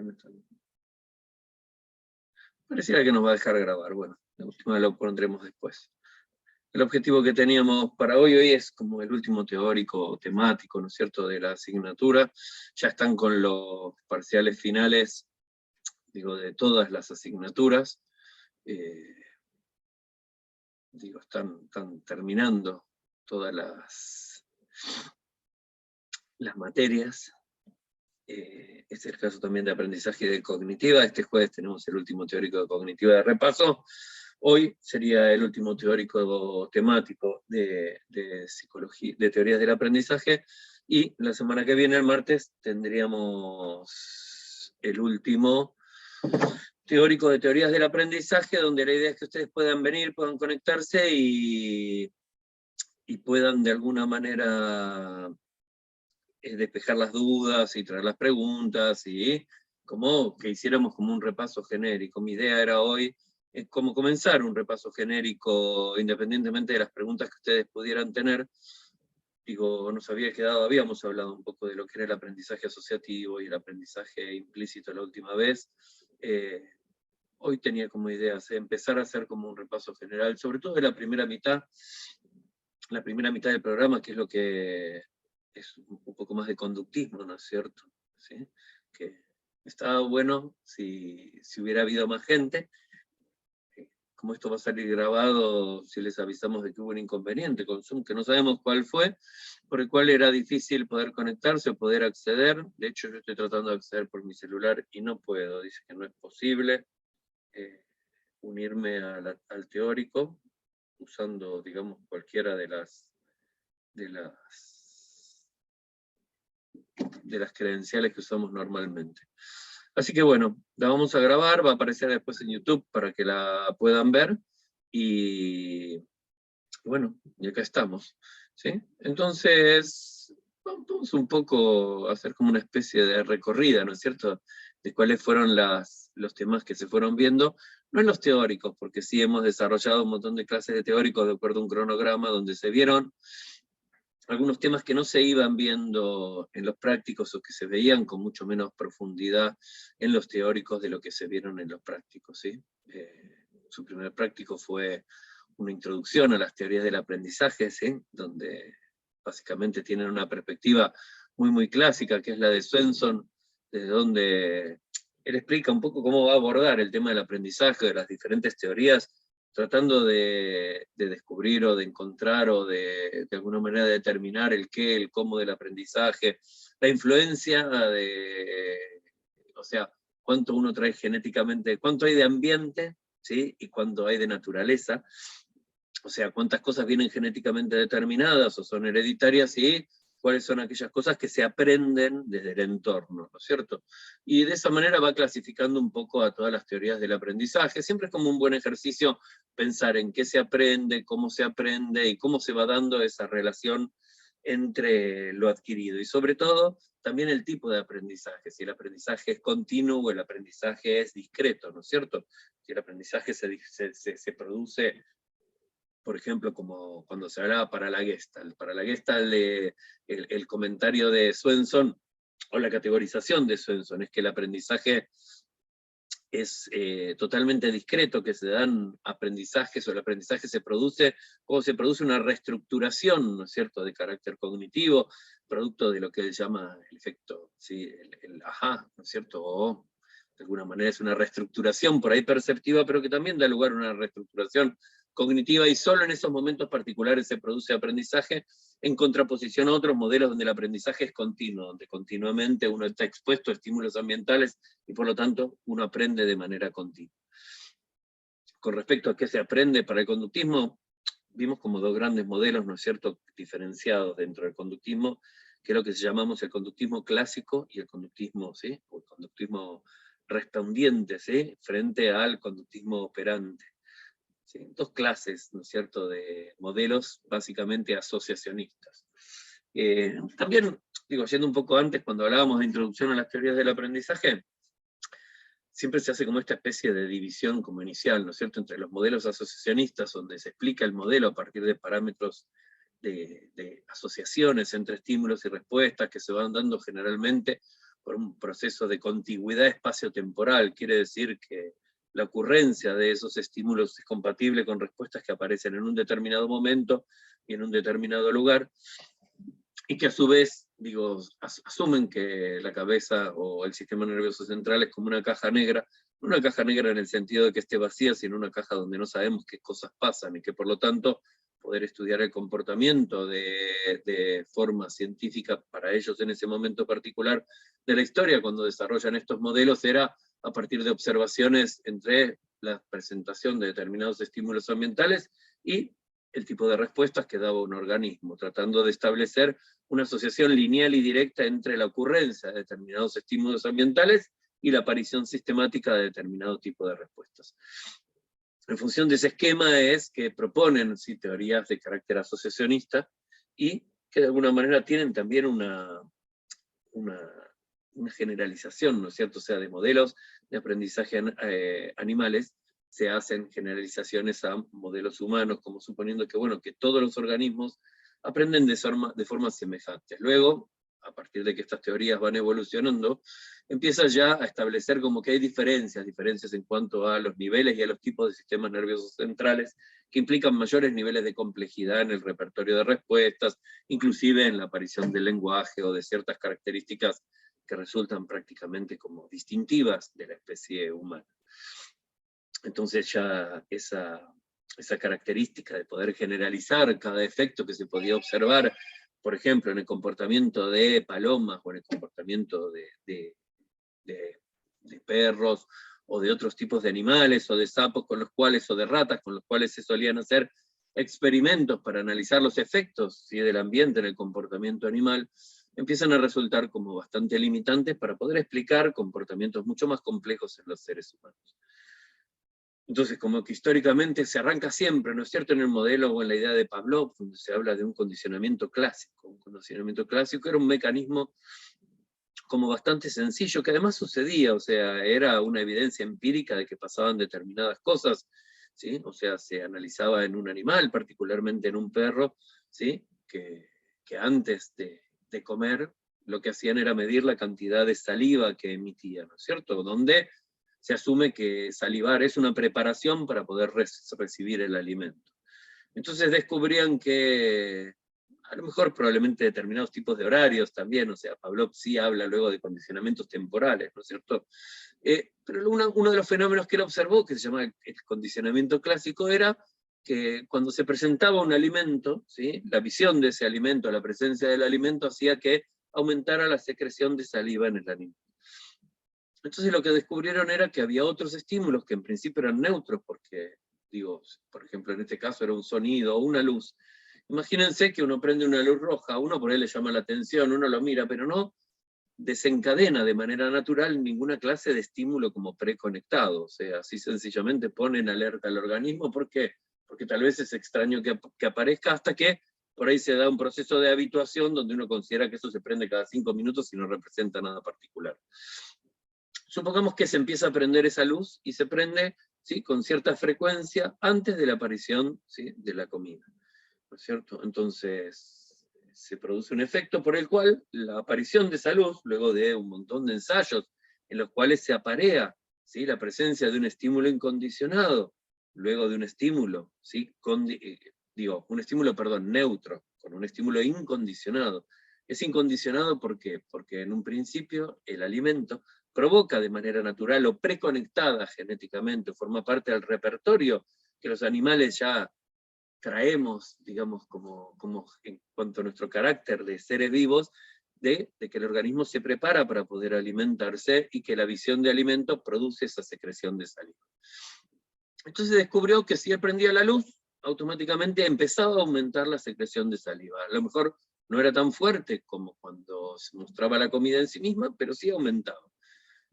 bueno, pareciera que nos va a dejar grabar. Bueno, la última lo pondremos después. El objetivo que teníamos para hoy es como el último teórico temático, ¿no es cierto?, de la asignatura. Ya están con los parciales finales, digo, de todas las asignaturas. Digo, están terminando todas las materias. Este es el caso también de aprendizaje de cognitiva. Este jueves tenemos el último teórico de cognitiva de repaso. Hoy sería el último teórico temático de psicología, de teorías del aprendizaje, y la semana que viene, el martes, tendríamos el último teórico de teorías del aprendizaje, donde la idea es que ustedes puedan venir, puedan conectarse y puedan de alguna manera despejar las dudas y traer las preguntas, y como que hiciéramos como un repaso genérico. Mi idea era hoy como comenzar un repaso genérico, independientemente de las preguntas que ustedes pudieran tener. Digo, nos había quedado, habíamos hablado un poco de lo que era el aprendizaje asociativo y el aprendizaje implícito la última vez. Hoy tenía como idea empezar a hacer como un repaso general, sobre todo de la primera mitad del programa, que es lo que es un poco más de conductismo, ¿no es cierto? ¿Sí? Que estaba bueno si hubiera habido más gente. Como esto va a salir grabado, si les avisamos de que hubo un inconveniente con Zoom, que no sabemos cuál fue, por el cual era difícil poder conectarse o poder acceder. De hecho, yo estoy tratando de acceder por mi celular y no puedo, dice que no es posible unirme al teórico usando, digamos, cualquiera de las credenciales que usamos normalmente. Así que bueno, la vamos a grabar, va a aparecer después en YouTube para que la puedan ver, y bueno, y acá estamos, ¿sí? Entonces, vamos un poco a hacer como una especie de recorrida, ¿no es cierto?, de cuáles fueron los temas que se fueron viendo, no en los teóricos, porque sí hemos desarrollado un montón de clases de teóricos de acuerdo a un cronograma donde se vieron algunos temas que no se iban viendo en los prácticos, o que se veían con mucho menos profundidad en los teóricos de lo que se vieron en los prácticos, ¿sí? Su primer práctico fue una introducción a las teorías del aprendizaje, ¿sí?, donde básicamente tienen una perspectiva muy, muy clásica, que es la de Swenson, desde donde él explica un poco cómo va a abordar el tema del aprendizaje, de las diferentes teorías, tratando de descubrir o de encontrar o de alguna manera determinar el qué, el cómo del aprendizaje, la influencia o sea, cuánto uno trae genéticamente, cuánto hay de ambiente, ¿sí?, y cuánto hay de naturaleza, o sea, cuántas cosas vienen genéticamente determinadas o son hereditarias, y cuáles son aquellas cosas que se aprenden desde el entorno, ¿no es cierto? Y de esa manera va clasificando un poco a todas las teorías del aprendizaje. Siempre es como un buen ejercicio pensar en qué se aprende, cómo se aprende, y cómo se va dando esa relación entre lo adquirido, y sobre todo, también el tipo de aprendizaje, si el aprendizaje es continuo o el aprendizaje es discreto, ¿no es cierto? Si el aprendizaje se produce, por ejemplo, como cuando se hablaba para la Gestalt. Para la Gestalt, el comentario de Swenson, o la categorización de Swenson, es que el aprendizaje es totalmente discreto, que se dan aprendizajes, o el aprendizaje se produce, o se produce una reestructuración, ¿no es cierto?, de carácter cognitivo, producto de lo que él llama el efecto, ¿sí?, el ajá, ¿no es cierto?, o de alguna manera es una reestructuración por ahí perceptiva, pero que también da lugar a una reestructuración cognitiva, y solo en esos momentos particulares se produce aprendizaje, en contraposición a otros modelos donde el aprendizaje es continuo, donde continuamente uno está expuesto a estímulos ambientales, y por lo tanto uno aprende de manera continua. Con respecto a qué se aprende para el conductismo, vimos como dos grandes modelos, ¿no es cierto?, diferenciados dentro del conductismo, que es lo que llamamos el conductismo clásico y el conductismo, ¿sí?, o el conductismo respondiente, ¿sí?, frente al conductismo operante. ¿Sí? Dos clases, ¿no es cierto?, de modelos básicamente asociacionistas. También, digo, yendo un poco antes, cuando hablábamos de introducción a las teorías del aprendizaje, siempre se hace como esta especie de división como inicial, ¿no es cierto?, entre los modelos asociacionistas, donde se explica el modelo a partir de parámetros de asociaciones entre estímulos y respuestas que se van dando generalmente por un proceso de contigüidad espacio-temporal, quiere decir que la ocurrencia de esos estímulos es compatible con respuestas que aparecen en un determinado momento y en un determinado lugar, y que a su vez, digo, asumen que la cabeza o el sistema nervioso central es como una caja negra, no una caja negra en el sentido de que esté vacía, sino una caja donde no sabemos qué cosas pasan, y que por lo tanto poder estudiar el comportamiento de forma científica para ellos en ese momento particular de la historia, cuando desarrollan estos modelos, era a partir de observaciones entre la presentación de determinados estímulos ambientales y el tipo de respuestas que daba un organismo, tratando de establecer una asociación lineal y directa entre la ocurrencia de determinados estímulos ambientales y la aparición sistemática de determinado tipo de respuestas. En función de ese esquema es que proponen ¿sí? teorías de carácter asociacionista y que de alguna manera tienen también una generalización, ¿no es cierto? O sea, de modelos de aprendizaje animales se hacen generalizaciones a modelos humanos, como suponiendo que, bueno, que todos los organismos aprenden de formas semejantes. Luego, a partir de que estas teorías van evolucionando, empieza ya a establecer como que hay diferencias en cuanto a los niveles y a los tipos de sistemas nerviosos centrales, que implican mayores niveles de complejidad en el repertorio de respuestas, inclusive en la aparición del lenguaje o de ciertas características que resultan prácticamente como distintivas de la especie humana. Entonces ya esa característica de poder generalizar cada efecto que se podía observar, por ejemplo, en el comportamiento de palomas o en el comportamiento de perros o de otros tipos de animales o de sapos con los cuales, o de ratas con los cuales se solían hacer experimentos para analizar los efectos ¿sí? del ambiente en el comportamiento animal, empiezan a resultar como bastante limitantes para poder explicar comportamientos mucho más complejos en los seres humanos. Entonces, como que históricamente se arranca siempre, ¿no es cierto?, en el modelo o en la idea de Pavlov, donde se habla de un condicionamiento clásico. Un condicionamiento clásico era un mecanismo como bastante sencillo, que además sucedía, o sea, era una evidencia empírica de que pasaban determinadas cosas, ¿sí? O sea, se analizaba en un animal, particularmente en un perro, ¿sí? que antes de comer, lo que hacían era medir la cantidad de saliva que emitía, ¿no es cierto?, donde se asume que salivar es una preparación para poder recibir el alimento. Entonces descubrían que, a lo mejor probablemente determinados tipos de horarios también, o sea, Pavlov sí habla luego de condicionamientos temporales, ¿no es cierto? Pero uno de los fenómenos que él observó, que se llama el condicionamiento clásico, era que cuando se presentaba un alimento, ¿sí? La visión de ese alimento, la presencia del alimento, hacía que aumentara la secreción de saliva en el animal. Entonces lo que descubrieron era que había otros estímulos que en principio eran neutros, porque, digo, por ejemplo, en este caso era un sonido o una luz. Imagínense que uno prende una luz roja, uno por ahí le llama la atención, uno lo mira, pero no desencadena de manera natural ninguna clase de estímulo como preconectado. O sea, así sencillamente pone en alerta al organismo. ¿Por qué? Porque tal vez es extraño que aparezca hasta que por ahí se da un proceso de habituación donde uno considera que eso se prende cada 5 minutos y no representa nada particular. Supongamos que se empieza a prender esa luz y se prende ¿sí? con cierta frecuencia antes de la aparición ¿sí? de la comida. ¿No es cierto? Entonces se produce un efecto por el cual la aparición de esa luz, luego de un montón de ensayos en los cuales se aparea ¿sí? la presencia de un estímulo incondicionado, luego de un estímulo, ¿sí? un estímulo, neutro, con un estímulo incondicionado. Es incondicionado ¿por qué? Porque en un principio el alimento provoca de manera natural o preconectada genéticamente, forma parte del repertorio que los animales ya traemos, digamos, como en cuanto a nuestro carácter de seres vivos, de que el organismo se prepara para poder alimentarse y que la visión de alimento produce esa secreción de saliva. Entonces descubrió que si él prendía la luz, automáticamente empezaba a aumentar la secreción de saliva. A lo mejor no era tan fuerte como cuando se mostraba la comida en sí misma, pero sí aumentaba.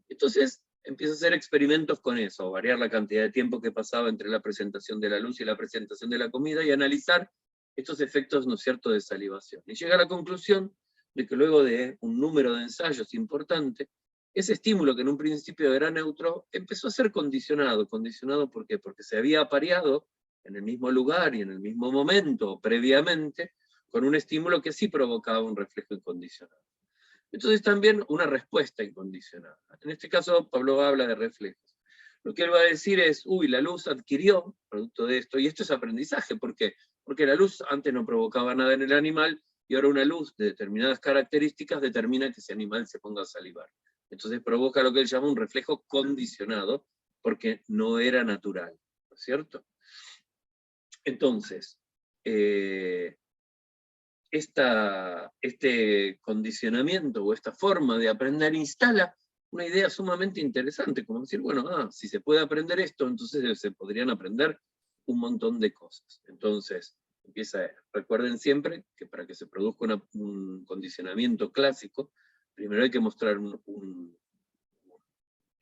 Entonces empieza a hacer experimentos con eso, variar la cantidad de tiempo que pasaba entre la presentación de la luz y la presentación de la comida, y analizar estos efectos, ¿no es cierto?, de salivación. Y llega a la conclusión de que luego de un número de ensayos importante, ese estímulo que en un principio era neutro, empezó a ser condicionado. ¿Condicionado por qué? Porque se había apareado en el mismo lugar y en el mismo momento, previamente, con un estímulo que sí provocaba un reflejo incondicionado. Entonces también una respuesta incondicionada. En este caso, Pablo habla de reflejos. Lo que él va a decir es, uy, la luz adquirió, producto de esto, y esto es aprendizaje. ¿Por qué? Porque la luz antes no provocaba nada en el animal, y ahora una luz de determinadas características determina que ese animal se ponga a salivar. Entonces provoca lo que él llama un reflejo condicionado, porque no era natural, ¿no es cierto? Entonces, este condicionamiento o esta forma de aprender instala una idea sumamente interesante, como decir, bueno, si se puede aprender esto, entonces se podrían aprender un montón de cosas. Entonces, recuerden siempre que para que se produzca un condicionamiento clásico, primero hay que mostrar un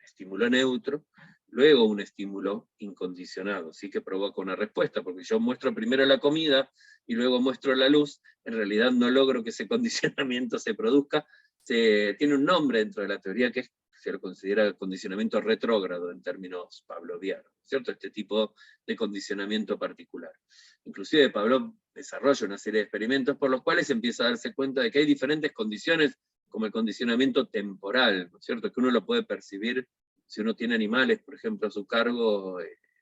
estímulo neutro, luego un estímulo incondicionado, ¿sí? Que provoca una respuesta, porque yo muestro primero la comida y luego muestro la luz, en realidad no logro que ese condicionamiento se produzca. Tiene un nombre dentro de la teoría que se lo considera condicionamiento retrógrado en términos pavlovianos, ¿cierto? Este tipo de condicionamiento particular. Inclusive Pavlov desarrolla una serie de experimentos por los cuales empieza a darse cuenta de que hay diferentes condiciones, como el condicionamiento temporal, ¿no es cierto? Que uno lo puede percibir si uno tiene animales, por ejemplo, a su cargo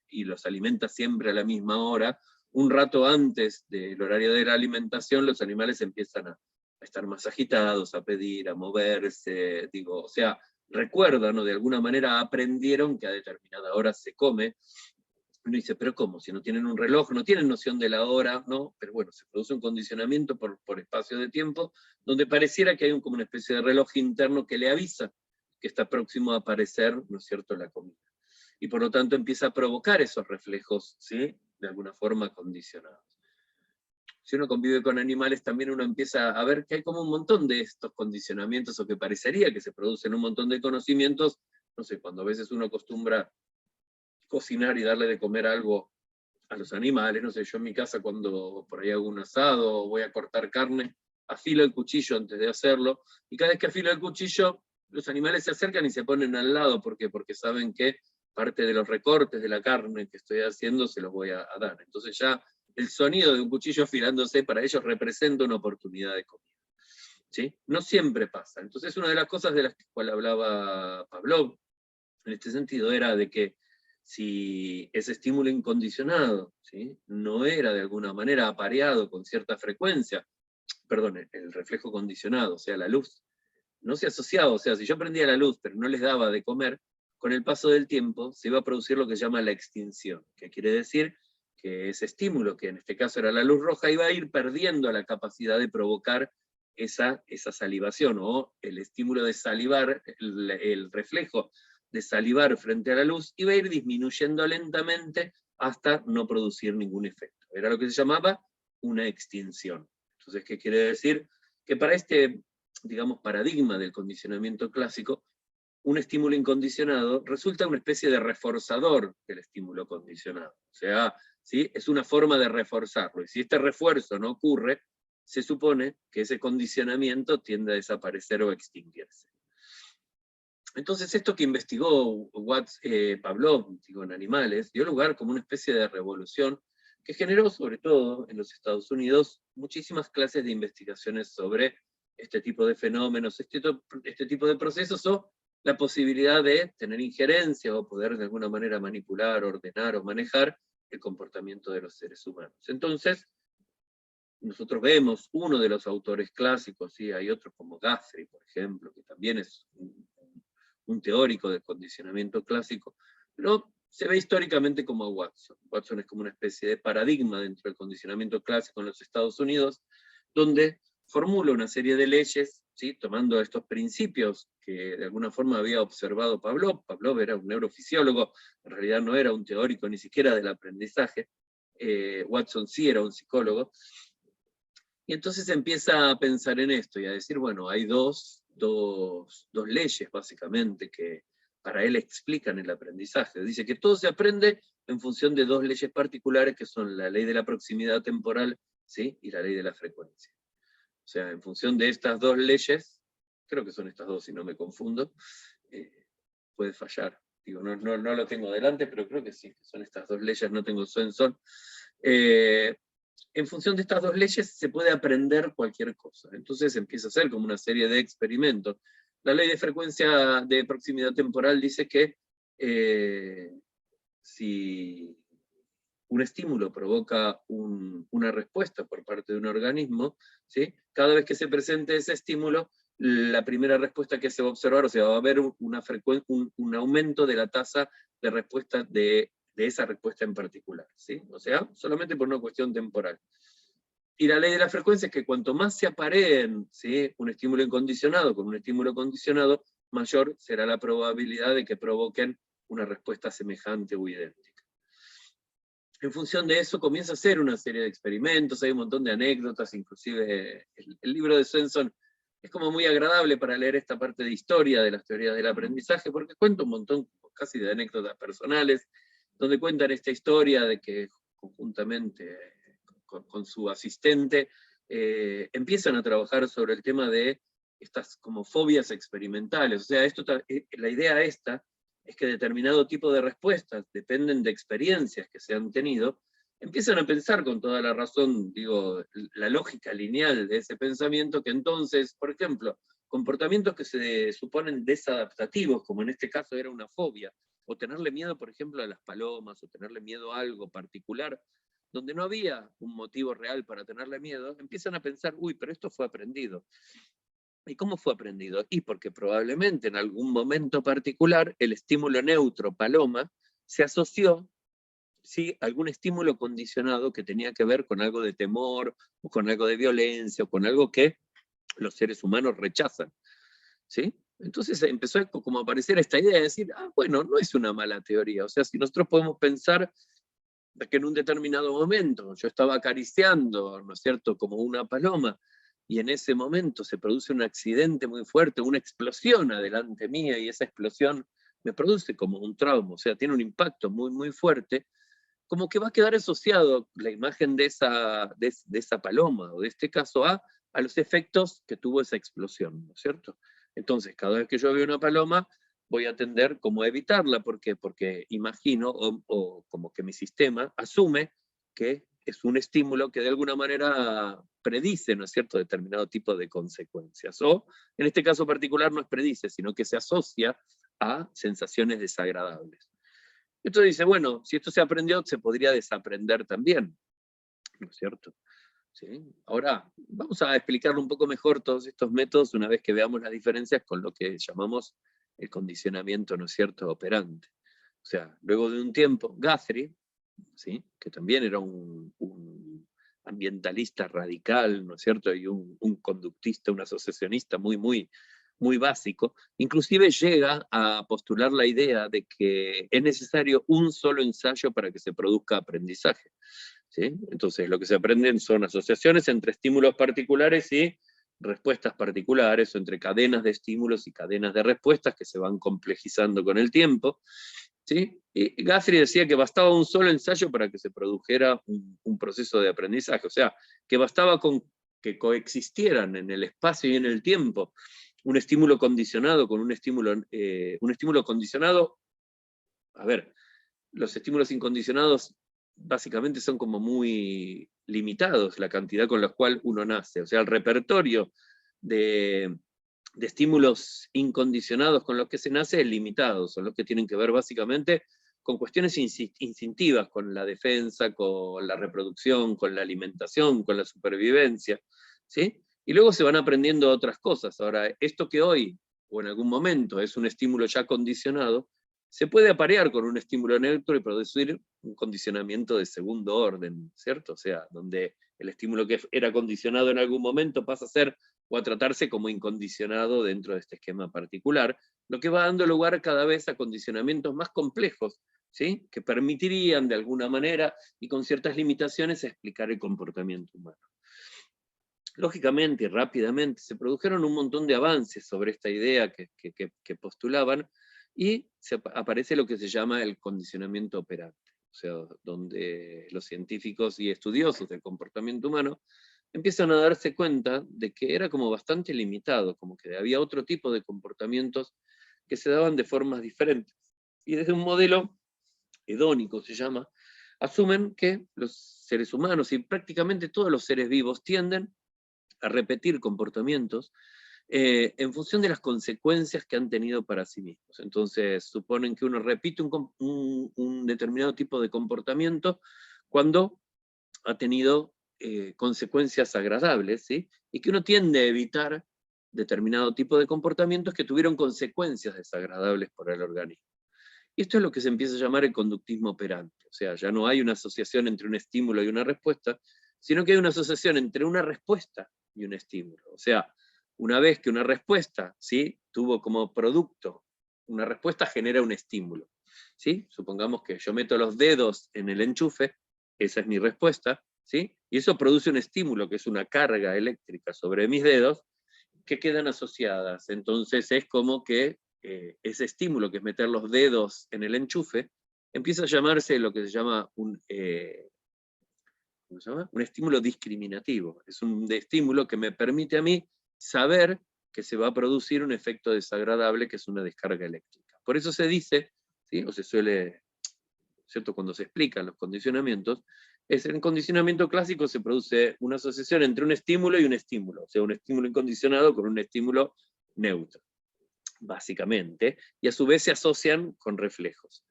y los alimenta siempre a la misma hora, un rato antes del horario de la alimentación, los animales empiezan a estar más agitados, a pedir, a moverse, o sea, recuerdan, ¿no? De alguna manera aprendieron que a determinada hora se come. Uno dice, pero ¿cómo? Si no tienen un reloj, no tienen noción de la hora, ¿no? Pero bueno, se produce un condicionamiento por espacio de tiempo, donde pareciera que hay como una especie de reloj interno que le avisa que está próximo a aparecer, ¿no es cierto?, la comida. Y por lo tanto empieza a provocar esos reflejos, ¿sí?, de alguna forma condicionados. Si uno convive con animales, también uno empieza a ver que hay como un montón de estos condicionamientos, o que parecería que se producen un montón de conocimientos, no sé, cuando a veces uno acostumbra cocinar y darle de comer algo a los animales, no sé, yo en mi casa cuando por ahí hago un asado o voy a cortar carne, afilo el cuchillo antes de hacerlo, y cada vez que afilo el cuchillo, los animales se acercan y se ponen al lado. ¿Por qué? Porque saben que parte de los recortes de la carne que estoy haciendo se los voy a dar. Entonces ya el sonido de un cuchillo afilándose para ellos representa una oportunidad de comida. ¿Sí? No siempre pasa. Entonces una de las cosas de las cuales hablaba Pavlov en este sentido era de que si ese estímulo incondicionado, ¿sí?, no era de alguna manera apareado con cierta frecuencia, perdón, el reflejo condicionado, o sea, la luz, no se asociaba, o sea, si yo prendía la luz pero no les daba de comer, con el paso del tiempo se iba a producir lo que se llama la extinción, que quiere decir que ese estímulo, que en este caso era la luz roja, iba a ir perdiendo la capacidad de provocar esa salivación, o el estímulo de salivar, el reflejo de salivar frente a la luz, iba a ir disminuyendo lentamente hasta no producir ningún efecto. Era lo que se llamaba una extinción. Entonces, ¿qué quiere decir? Que para este, digamos, paradigma del condicionamiento clásico, un estímulo incondicionado resulta una especie de reforzador del estímulo condicionado. O sea, ¿sí?, es una forma de reforzarlo. Y si este refuerzo no ocurre, se supone que ese condicionamiento tiende a desaparecer o extinguirse. Entonces esto que investigó Pavlov, en animales, dio lugar como una especie de revolución que generó, sobre todo en los Estados Unidos, muchísimas clases de investigaciones sobre este tipo de fenómenos, este tipo de procesos, o la posibilidad de tener injerencia o poder de alguna manera manipular, ordenar o manejar el comportamiento de los seres humanos. Entonces, nosotros vemos uno de los autores clásicos, ¿sí? Hay otros como Guthrie, por ejemplo, que también es un teórico del condicionamiento clásico, pero se ve históricamente como Watson. Watson es como una especie de paradigma dentro del condicionamiento clásico en los Estados Unidos, donde formula una serie de leyes, ¿sí?, tomando estos principios que de alguna forma había observado Pavlov. Pavlov era un neurofisiólogo, en realidad no era un teórico ni siquiera del aprendizaje. Watson sí era un psicólogo. Y entonces empieza a pensar en esto y a decir, bueno, hay dos leyes básicamente que para él explican el aprendizaje. Dice que todo se aprende en función de dos leyes particulares, que son la ley de la proximidad temporal, ¿sí?, y la ley de la frecuencia. O sea, en función de estas dos leyes, creo que son estas dos si no me confundo, puede fallar. No lo tengo delante, pero creo que sí, son estas dos leyes, no tengo son. en función de estas dos leyes se puede aprender cualquier cosa. Entonces empieza a ser como una serie de experimentos. La ley de frecuencia de proximidad temporal dice que si un estímulo provoca una respuesta por parte de un organismo, ¿sí? Cada vez que se presente ese estímulo, la primera respuesta que se va a observar, o sea, va a haber un aumento de la tasa de respuesta de esa respuesta en particular, ¿sí? O sea, solamente por una cuestión temporal. Y la ley de la frecuencia es que cuanto más se apareen, ¿sí?, un estímulo incondicionado con un estímulo condicionado, mayor será la probabilidad de que provoquen una respuesta semejante o idéntica. En función de eso comienza a hacer una serie de experimentos, hay un montón de anécdotas, inclusive el libro de Svensson es como muy agradable para leer esta parte de historia de las teorías del aprendizaje, porque cuenta un montón casi de anécdotas personales, donde cuentan esta historia de que conjuntamente con su asistente empiezan a trabajar sobre el tema de estas como fobias experimentales. O sea, la idea esta es que determinado tipo de respuestas dependen de experiencias que se han tenido, empiezan a pensar con toda la razón, digo, la lógica lineal de ese pensamiento, que entonces, por ejemplo, comportamientos que se suponen desadaptativos, como en este caso era una fobia, o tenerle miedo, por ejemplo, a las palomas, o tenerle miedo a algo particular, donde no había un motivo real para tenerle miedo, empiezan a pensar, uy, pero esto fue aprendido. ¿Y cómo fue aprendido? Y porque probablemente en algún momento particular el estímulo neutro, paloma, se asoció, ¿sí?, a algún estímulo condicionado que tenía que ver con algo de temor, o con algo de violencia, o con algo que los seres humanos rechazan, ¿sí? Entonces empezó como a aparecer esta idea de decir, bueno, no es una mala teoría. O sea, si nosotros podemos pensar que en un determinado momento yo estaba acariciando, ¿no es cierto?, como una paloma, y en ese momento se produce un accidente muy fuerte, una explosión adelante mía, y esa explosión me produce como un trauma, o sea, tiene un impacto muy, muy fuerte, como que va a quedar asociado la imagen de esa paloma, o de este caso a los efectos que tuvo esa explosión, ¿no es cierto? Entonces, cada vez que yo veo una paloma, voy a tender como a evitarla. ¿Por qué? Porque imagino, o como que mi sistema asume que es un estímulo que de alguna manera predice, ¿no es cierto?, determinado tipo de consecuencias. O, en este caso particular, no es predice, sino que se asocia a sensaciones desagradables. Entonces dice, bueno, si esto se aprendió, se podría desaprender también, ¿no es cierto? ¿Sí? Ahora, vamos a explicarlo un poco mejor todos estos métodos una vez que veamos las diferencias con lo que llamamos el condicionamiento, ¿no es cierto?, operante. O sea, luego de un tiempo, Guthrie, ¿sí?, que también era un ambientalista radical, ¿no es cierto?, y un conductista, un asociacionista muy, muy, muy básico, inclusive llega a postular la idea de que es necesario un solo ensayo para que se produzca aprendizaje, ¿sí? Entonces, lo que se aprenden son asociaciones entre estímulos particulares y respuestas particulares, o entre cadenas de estímulos y cadenas de respuestas que se van complejizando con el tiempo, ¿sí? Y Guthrie decía que bastaba un solo ensayo para que se produjera un proceso de aprendizaje, o sea, que bastaba con que coexistieran en el espacio y en el tiempo un estímulo condicionado con un estímulo condicionado. A ver, los estímulos incondicionados básicamente son como muy limitados, la cantidad con la cual uno nace. O sea, el repertorio de estímulos incondicionados con los que se nace es limitado, son los que tienen que ver básicamente con cuestiones instintivas, con la defensa, con la reproducción, con la alimentación, con la supervivencia, ¿sí? Y luego se van aprendiendo otras cosas. Ahora, esto que hoy, o en algún momento, es un estímulo ya condicionado, se puede aparear con un estímulo neutro y producir un condicionamiento de segundo orden, ¿cierto? O sea, donde el estímulo que era condicionado en algún momento pasa a ser o a tratarse como incondicionado dentro de este esquema particular, lo que va dando lugar cada vez a condicionamientos más complejos, ¿sí?, que permitirían de alguna manera y con ciertas limitaciones explicar el comportamiento humano. Lógicamente y rápidamente se produjeron un montón de avances sobre esta idea que postulaban, y aparece lo que se llama el condicionamiento operante, o sea, donde los científicos y estudiosos del comportamiento humano empiezan a darse cuenta de que era como bastante limitado, como que había otro tipo de comportamientos que se daban de formas diferentes. Y desde un modelo hedónico se llama, asumen que los seres humanos y prácticamente todos los seres vivos tienden a repetir comportamientos en función de las consecuencias que han tenido para sí mismos. Entonces, suponen que uno repite un determinado tipo de comportamiento cuando ha tenido consecuencias agradables, ¿sí? Y que uno tiende a evitar determinado tipo de comportamientos que tuvieron consecuencias desagradables por el organismo. Y esto es lo que se empieza a llamar el conductismo operante. O sea, ya no hay una asociación entre un estímulo y una respuesta, sino que hay una asociación entre una respuesta y un estímulo. O sea, una vez que una respuesta, ¿sí?, tuvo como producto, una respuesta genera un estímulo, ¿sí? Supongamos que yo meto los dedos en el enchufe, esa es mi respuesta, ¿sí? Y eso produce un estímulo, que es una carga eléctrica sobre mis dedos, que quedan asociadas. Entonces es como que ese estímulo, que es meter los dedos en el enchufe, empieza a llamarse lo que se llama ¿cómo se llama? Un estímulo discriminativo. Es un estímulo que me permite a mí saber que se va a producir un efecto desagradable, que es una descarga eléctrica. Por eso se dice, ¿sí?, o se suele, ¿cierto?, cuando se explican los condicionamientos, en el condicionamiento clásico se produce una asociación entre un estímulo y un estímulo, o sea, un estímulo incondicionado con un estímulo neutro, básicamente, y a su vez se asocian con reflejos.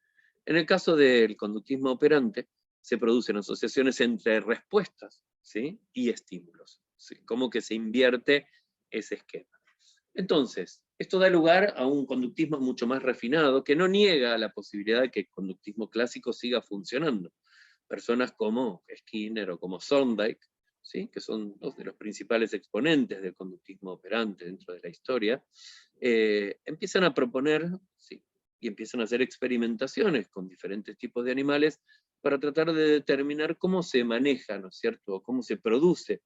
En el caso del conductismo operante, se producen asociaciones entre respuestas, ¿sí?, y estímulos, ¿sí?, como que se invierte ese esquema. Entonces, esto da lugar a un conductismo mucho más refinado, que no niega la posibilidad de que el conductismo clásico siga funcionando. Personas como Skinner o como Thorndike, ¿sí?, que son dos de los principales exponentes del conductismo operante dentro de la historia, empiezan a proponer, ¿sí?, y empiezan a hacer experimentaciones con diferentes tipos de animales para tratar de determinar cómo se maneja, ¿no es cierto?, cómo se produce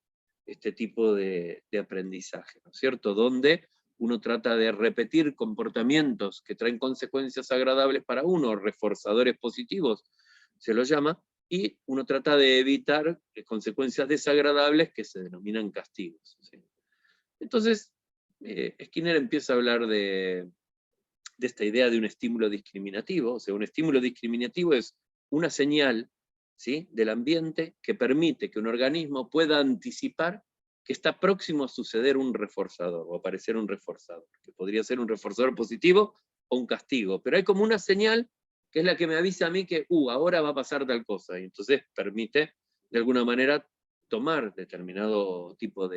este tipo de aprendizaje, ¿no es cierto?, donde uno trata de repetir comportamientos que traen consecuencias agradables para uno, reforzadores positivos, se los llama, y uno trata de evitar consecuencias desagradables que se denominan castigos, ¿sí? Entonces, Skinner empieza a hablar de esta idea de un estímulo discriminativo. O sea, un estímulo discriminativo es una señal, ¿sí?, del ambiente que permite que un organismo pueda anticipar que está próximo a suceder un reforzador, o aparecer un reforzador, que podría ser un reforzador positivo o un castigo, pero hay como una señal que es la que me avisa a mí que, ahora va a pasar tal cosa, y entonces permite, de alguna manera, tomar determinado tipo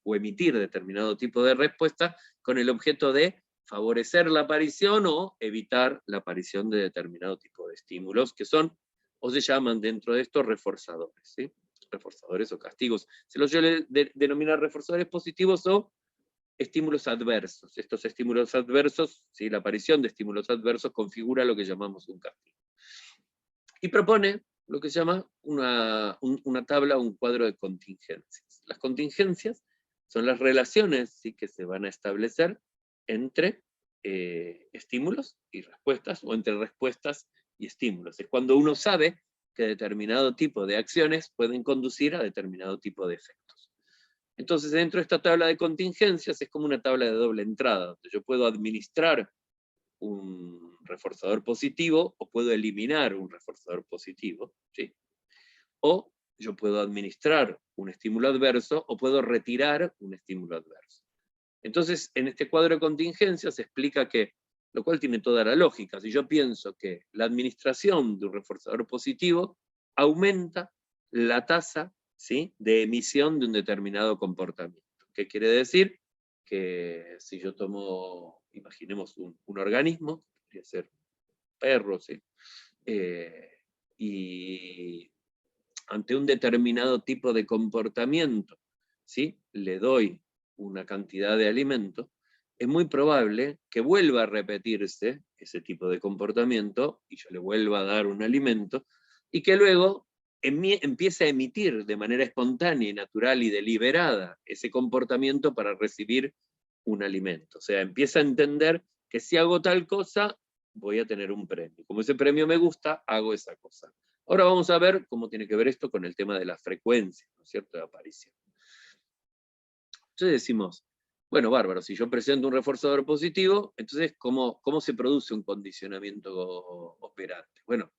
o emitir determinado tipo de respuesta con el objeto de favorecer la aparición o evitar la aparición de determinado tipo de estímulos, que son, o se llaman dentro de estos, reforzadores, ¿sí?, reforzadores o castigos. Se los suele denominar reforzadores positivos o estímulos adversos. Estos estímulos adversos, ¿sí?, la aparición de estímulos adversos configura lo que llamamos un castigo. Y propone lo que se llama una tabla, un cuadro de contingencias. Las contingencias son las relaciones, ¿sí?, que se van a establecer entre estímulos y respuestas, o entre respuestas y estímulos. Es cuando uno sabe que determinado tipo de acciones pueden conducir a determinado tipo de efectos. Entonces, dentro de esta tabla de contingencias es como una tabla de doble entrada, donde yo puedo administrar un reforzador positivo o puedo eliminar un reforzador positivo, ¿sí?, o yo puedo administrar un estímulo adverso o puedo retirar un estímulo adverso. Entonces, en este cuadro de contingencias se explica que, lo cual tiene toda la lógica, si yo pienso que la administración de un reforzador positivo aumenta la tasa, ¿sí?, de emisión de un determinado comportamiento. ¿Qué quiere decir? Que si yo tomo, imaginemos un organismo, podría ser un perro, ¿sí?, y ante un determinado tipo de comportamiento, ¿sí?, le doy una cantidad de alimento, es muy probable que vuelva a repetirse ese tipo de comportamiento y yo le vuelva a dar un alimento, y que luego empiece a emitir de manera espontánea y natural y deliberada ese comportamiento para recibir un alimento. O sea, empieza a entender que si hago tal cosa, voy a tener un premio. Como ese premio me gusta, hago esa cosa. Ahora vamos a ver cómo tiene que ver esto con el tema de la frecuencia, ¿no es cierto?, de aparición. Entonces decimos, bueno, bárbaro, si yo presento un reforzador positivo, entonces, ¿cómo se produce un condicionamiento operante? Bueno,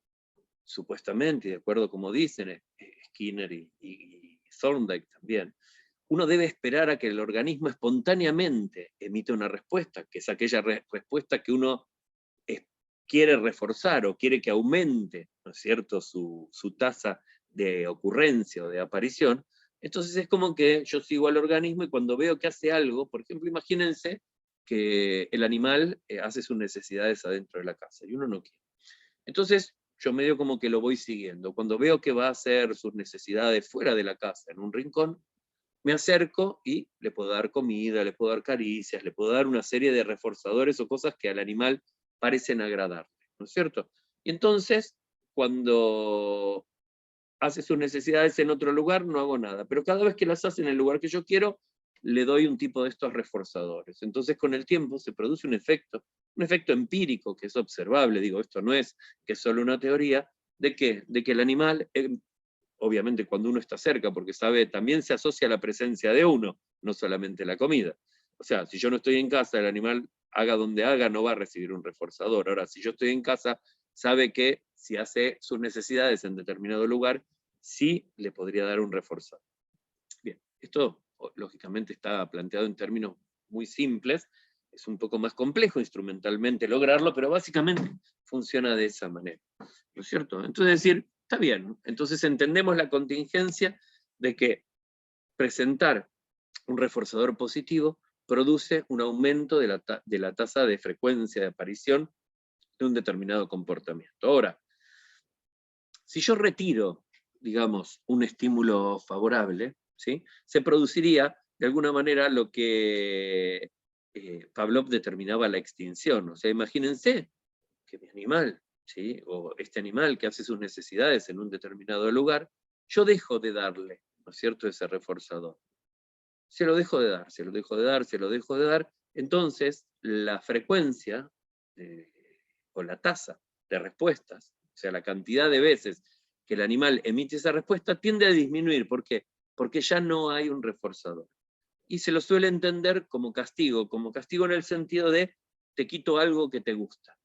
supuestamente, y de acuerdo como dicen Skinner y Thorndike también, uno debe esperar a que el organismo espontáneamente emita una respuesta, que es aquella respuesta que uno quiere reforzar o quiere que aumente, ¿no es cierto?, su tasa de ocurrencia o de aparición. Entonces es como que yo sigo al organismo y cuando veo que hace algo, por ejemplo, imagínense que el animal hace sus necesidades adentro de la casa y uno no quiere. Entonces yo medio como que lo voy siguiendo. Cuando veo que va a hacer sus necesidades fuera de la casa, en un rincón, me acerco y le puedo dar comida, le puedo dar caricias, le puedo dar una serie de reforzadores o cosas que al animal parecen agradarle, ¿no es cierto? Y entonces, cuando hace sus necesidades en otro lugar, no hago nada, pero cada vez que las hace en el lugar que yo quiero, le doy un tipo de estos reforzadores. Entonces, con el tiempo se produce un efecto empírico que es observable, digo, esto no es que es solo una teoría, ¿de qué? De que el animal, obviamente cuando uno está cerca, porque sabe, también se asocia a la presencia de uno, no solamente la comida. O sea, si yo no estoy en casa, el animal haga donde haga, no va a recibir un reforzador. Ahora, si yo estoy en casa, sabe que si hace sus necesidades en determinado lugar, sí le podría dar un reforzador. Bien, esto lógicamente está planteado en términos muy simples, es un poco más complejo instrumentalmente lograrlo, pero básicamente funciona de esa manera, ¿no es cierto? Entonces decir, está bien, entonces entendemos la contingencia de que presentar un reforzador positivo produce un aumento de la tasa de frecuencia de aparición de un determinado comportamiento. Ahora, si yo retiro, digamos, un estímulo favorable, ¿sí?, se produciría de alguna manera lo que Pavlov determinaba la extinción. O sea, imagínense que mi animal, ¿sí?, o este animal que hace sus necesidades en un determinado lugar, yo dejo de darle, ¿no es cierto?, ese reforzador. Se lo dejo de dar, se lo dejo de dar, se lo dejo de dar. Entonces, la frecuencia o la tasa de respuestas, o sea, la cantidad de veces que el animal emite esa respuesta, tiende a disminuir. ¿Por qué? Porque ya no hay un reforzador. Y se lo suele entender como castigo en el sentido de te quito algo que te gusta,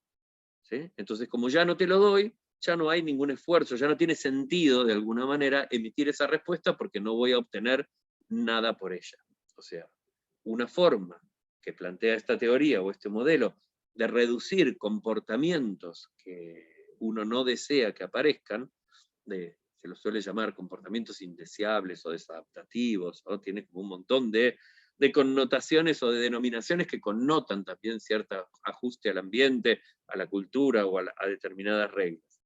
¿sí? Entonces, como ya no te lo doy, ya no hay ningún esfuerzo, ya no tiene sentido de alguna manera emitir esa respuesta porque no voy a obtener nada por ella. O sea, una forma que plantea esta teoría o este modelo de reducir comportamientos que uno no desea que aparezcan, se los suele llamar comportamientos indeseables o desadaptativos, ¿no? Tiene como un montón de connotaciones o de denominaciones que connotan también cierto ajuste al ambiente, a la cultura o a determinadas reglas.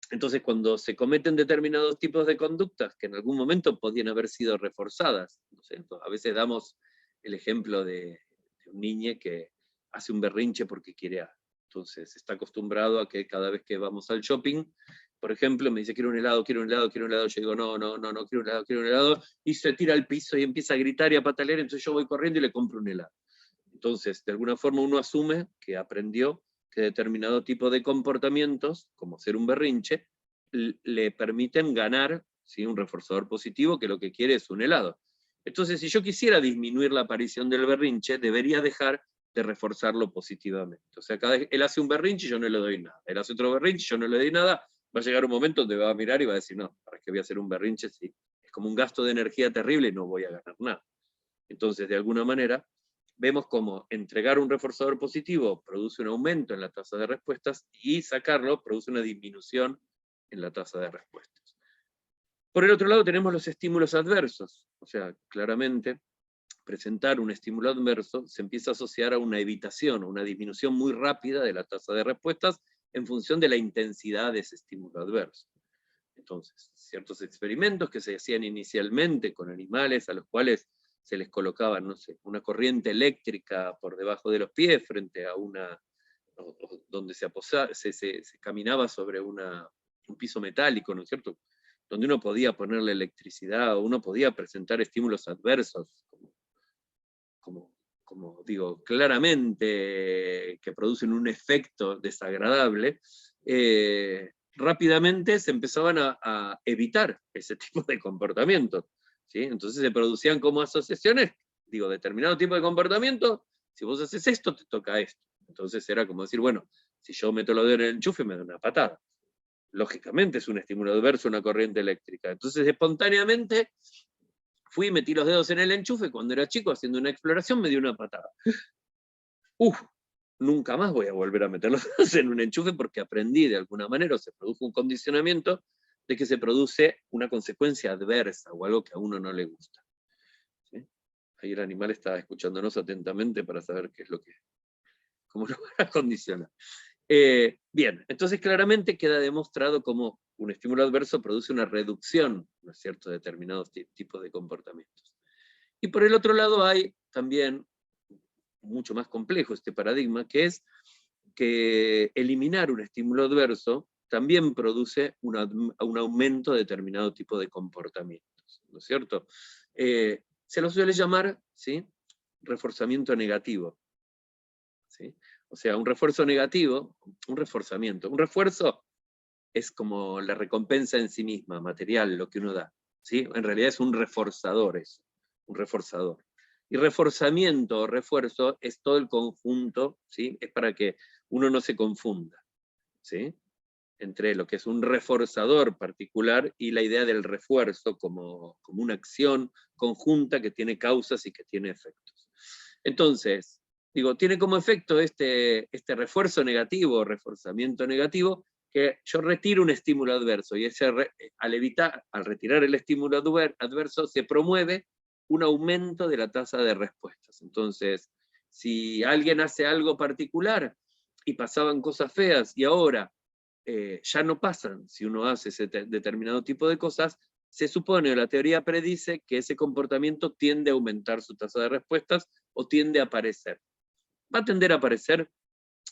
Entonces, cuando se cometen determinados tipos de conductas que en algún momento podían haber sido reforzadas, ¿no sé? A veces damos el ejemplo de un niño que hace un berrinche porque quiere algo. Entonces, está acostumbrado a que cada vez que vamos al shopping, por ejemplo, me dice, quiero un helado, quiero un helado, quiero un helado. Yo digo, no, quiero un helado, quiero un helado. Y se tira al piso y empieza a gritar y a patalear, entonces yo voy corriendo y le compro un helado. Entonces, de alguna forma uno asume que aprendió que determinado tipo de comportamientos, como ser un berrinche, le permiten ganar, ¿sí?, un reforzador positivo que lo que quiere es un helado. Entonces, si yo quisiera disminuir la aparición del berrinche, debería dejar de reforzarlo positivamente. O sea, cada vez él hace un berrinche y yo no le doy nada. Él hace otro berrinche y yo no le doy nada. Va a llegar un momento donde va a mirar y va a decir, no, ¿para qué voy a hacer un berrinche? Sí, es como un gasto de energía terrible y no voy a ganar nada. Entonces, de alguna manera, vemos cómo entregar un reforzador positivo produce un aumento en la tasa de respuestas y sacarlo produce una disminución en la tasa de respuestas. Por el otro lado tenemos los estímulos adversos. O sea, claramente, presentar un estímulo adverso se empieza a asociar a una evitación, una disminución muy rápida de la tasa de respuestas en función de la intensidad de ese estímulo adverso. Entonces, ciertos experimentos que se hacían inicialmente con animales a los cuales se les colocaba, no sé, una corriente eléctrica por debajo de los pies frente a una, donde se caminaba sobre un piso metálico, ¿no es cierto?, donde uno podía ponerle electricidad, o uno podía presentar estímulos adversos, como digo, claramente que producen un efecto desagradable, rápidamente se empezaban a evitar ese tipo de comportamientos, ¿sí? Entonces se producían como asociaciones, digo, determinado tipo de comportamiento, si vos haces esto, te toca esto. Entonces era como decir, bueno, si yo meto los dedos en el enchufe, me da una patada. lógicamente es un estímulo adverso, una corriente eléctrica. Entonces, espontáneamente, fui y metí los dedos en el enchufe, cuando era chico, haciendo una exploración, me dio una patada. Nunca más voy a volver a meter los dedos en un enchufe porque aprendí de alguna manera, o se produjo un condicionamiento de que se produce una consecuencia adversa o algo que a uno no le gusta. ¿Sí? Ahí el animal está escuchándonos atentamente para saber qué es lo que, cómo nos van a condicionar. Bien, entonces claramente queda demostrado cómo un estímulo adverso produce una reducción, ¿no es cierto?, de determinados tipos de comportamientos. Y por el otro lado hay también, mucho más complejo este paradigma, que es que eliminar un estímulo adverso también produce un aumento de determinado tipo de comportamientos, ¿no es cierto? Se lo suele llamar, ¿sí?, reforzamiento negativo. ¿Sí? O sea, un refuerzo negativo, un reforzamiento. Un refuerzo es como la recompensa en sí misma, material, lo que uno da. ¿Sí? En realidad es un reforzador eso, un reforzador. Y reforzamiento o refuerzo es todo el conjunto, ¿sí? Es para que uno no se confunda, ¿sí?, entre lo que es un reforzador particular y la idea del refuerzo como una acción conjunta que tiene causas y que tiene efectos. Entonces, digo, tiene como efecto este refuerzo negativo, reforzamiento negativo, que yo retiro un estímulo adverso, y al retirar el estímulo adverso, se promueve un aumento de la tasa de respuestas. Entonces, si alguien hace algo particular y pasaban cosas feas, y ahora ya no pasan si uno hace ese determinado tipo de cosas, se supone, o la teoría predice, que ese comportamiento tiende a aumentar su tasa de respuestas o tiende a aparecer. Va a tender a aparecer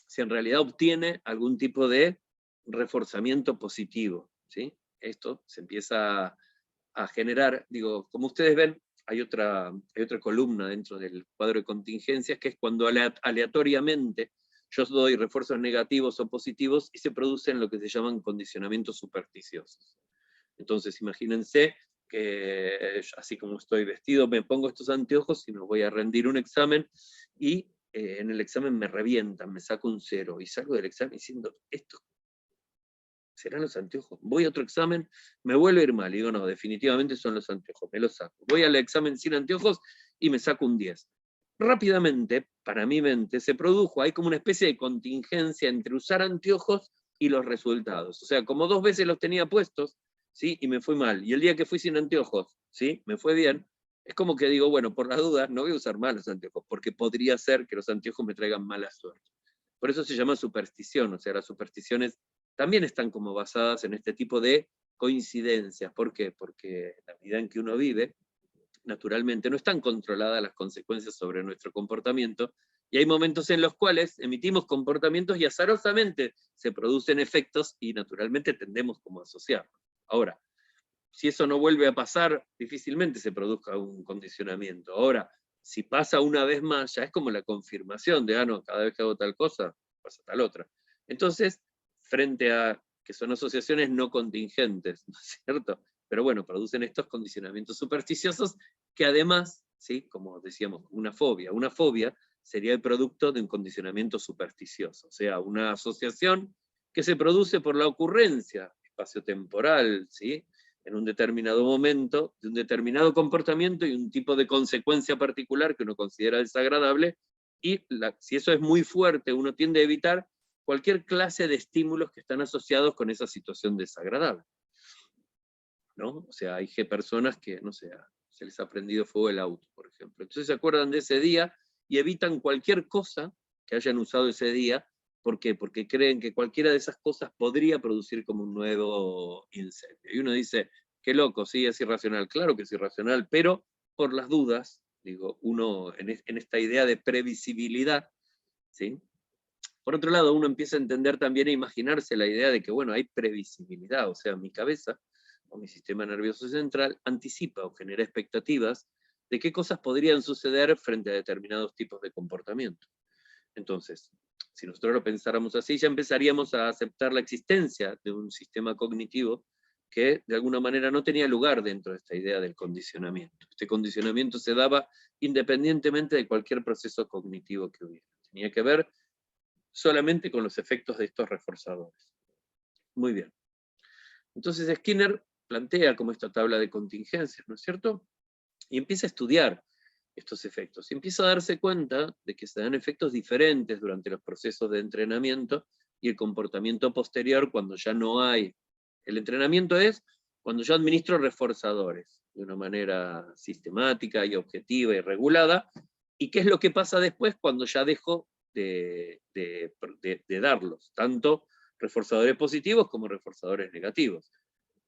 si en realidad obtiene algún tipo de reforzamiento positivo, ¿sí? Esto se empieza a generar, digo, como ustedes ven, hay otra columna dentro del cuadro de contingencias, que es cuando aleatoriamente yo doy refuerzos negativos o positivos y se producen lo que se llaman condicionamientos supersticiosos. Entonces, imagínense que así como estoy vestido, me pongo estos anteojos y me voy a rendir un examen y en el examen me revientan, me saco un 0 y salgo del examen diciendo, esto serán los anteojos. Voy a otro examen, me vuelve a ir mal. Y digo, no, definitivamente son los anteojos, me los saco. Voy al examen sin anteojos y me saco un 10. Rápidamente, para mi mente, se produjo, hay como una especie de contingencia entre usar anteojos y los resultados. O sea, como 2 veces los tenía puestos, ¿sí?, y me fue mal. Y el día que fui sin anteojos, ¿sí?, me fue bien. Es como que digo, bueno, por las dudas, no voy a usar más los anteojos, porque podría ser que los anteojos me traigan mala suerte. Por eso se llama superstición, o sea, las supersticiones también están como basadas en este tipo de coincidencias. ¿Por qué? Porque la vida en que uno vive, naturalmente, no están controladas las consecuencias sobre nuestro comportamiento, y hay momentos en los cuales emitimos comportamientos y azarosamente se producen efectos y naturalmente tendemos como a asociarlos. Ahora, si eso no vuelve a pasar, difícilmente se produzca un condicionamiento. Ahora, si pasa una vez más, ya es como la confirmación de, no, cada vez que hago tal cosa, pasa tal otra. Entonces, frente a que son asociaciones no contingentes, ¿no es cierto? Pero bueno, producen estos condicionamientos supersticiosos que además, ¿sí?, como decíamos, una fobia sería el producto de un condicionamiento supersticioso, o sea, una asociación que se produce por la ocurrencia espaciotemporal, ¿sí?, en un determinado momento, de un determinado comportamiento y un tipo de consecuencia particular que uno considera desagradable, y si eso es muy fuerte, uno tiende a evitar cualquier clase de estímulos que están asociados con esa situación desagradable, ¿no? O sea, hay personas que, no sé, se les ha prendido fuego el auto, por ejemplo. Entonces se acuerdan de ese día y evitan cualquier cosa que hayan usado ese día. ¿Por qué? Porque creen que cualquiera de esas cosas podría producir como un nuevo incendio. Y uno dice, qué loco, sí, es irracional. Claro que es irracional, pero por las dudas, digo, uno en esta idea de previsibilidad, ¿sí?, por otro lado, uno empieza a entender también e imaginarse la idea de que, bueno, hay previsibilidad, o sea, mi cabeza o mi sistema nervioso central anticipa o genera expectativas de qué cosas podrían suceder frente a determinados tipos de comportamiento. Entonces, si nosotros lo pensáramos así, ya empezaríamos a aceptar la existencia de un sistema cognitivo que de alguna manera no tenía lugar dentro de esta idea del condicionamiento. Este condicionamiento se daba independientemente de cualquier proceso cognitivo que hubiera. Tenía que ver solamente con los efectos de estos reforzadores. Muy bien. Entonces Skinner plantea como esta tabla de contingencias, ¿no es cierto? Y empieza a estudiar estos efectos. Y empieza a darse cuenta de que se dan efectos diferentes durante los procesos de entrenamiento y el comportamiento posterior cuando ya no hay. El entrenamiento es cuando yo administro reforzadores de una manera sistemática y objetiva y regulada, y qué es lo que pasa después cuando ya dejo de darlos, tanto reforzadores positivos como reforzadores negativos.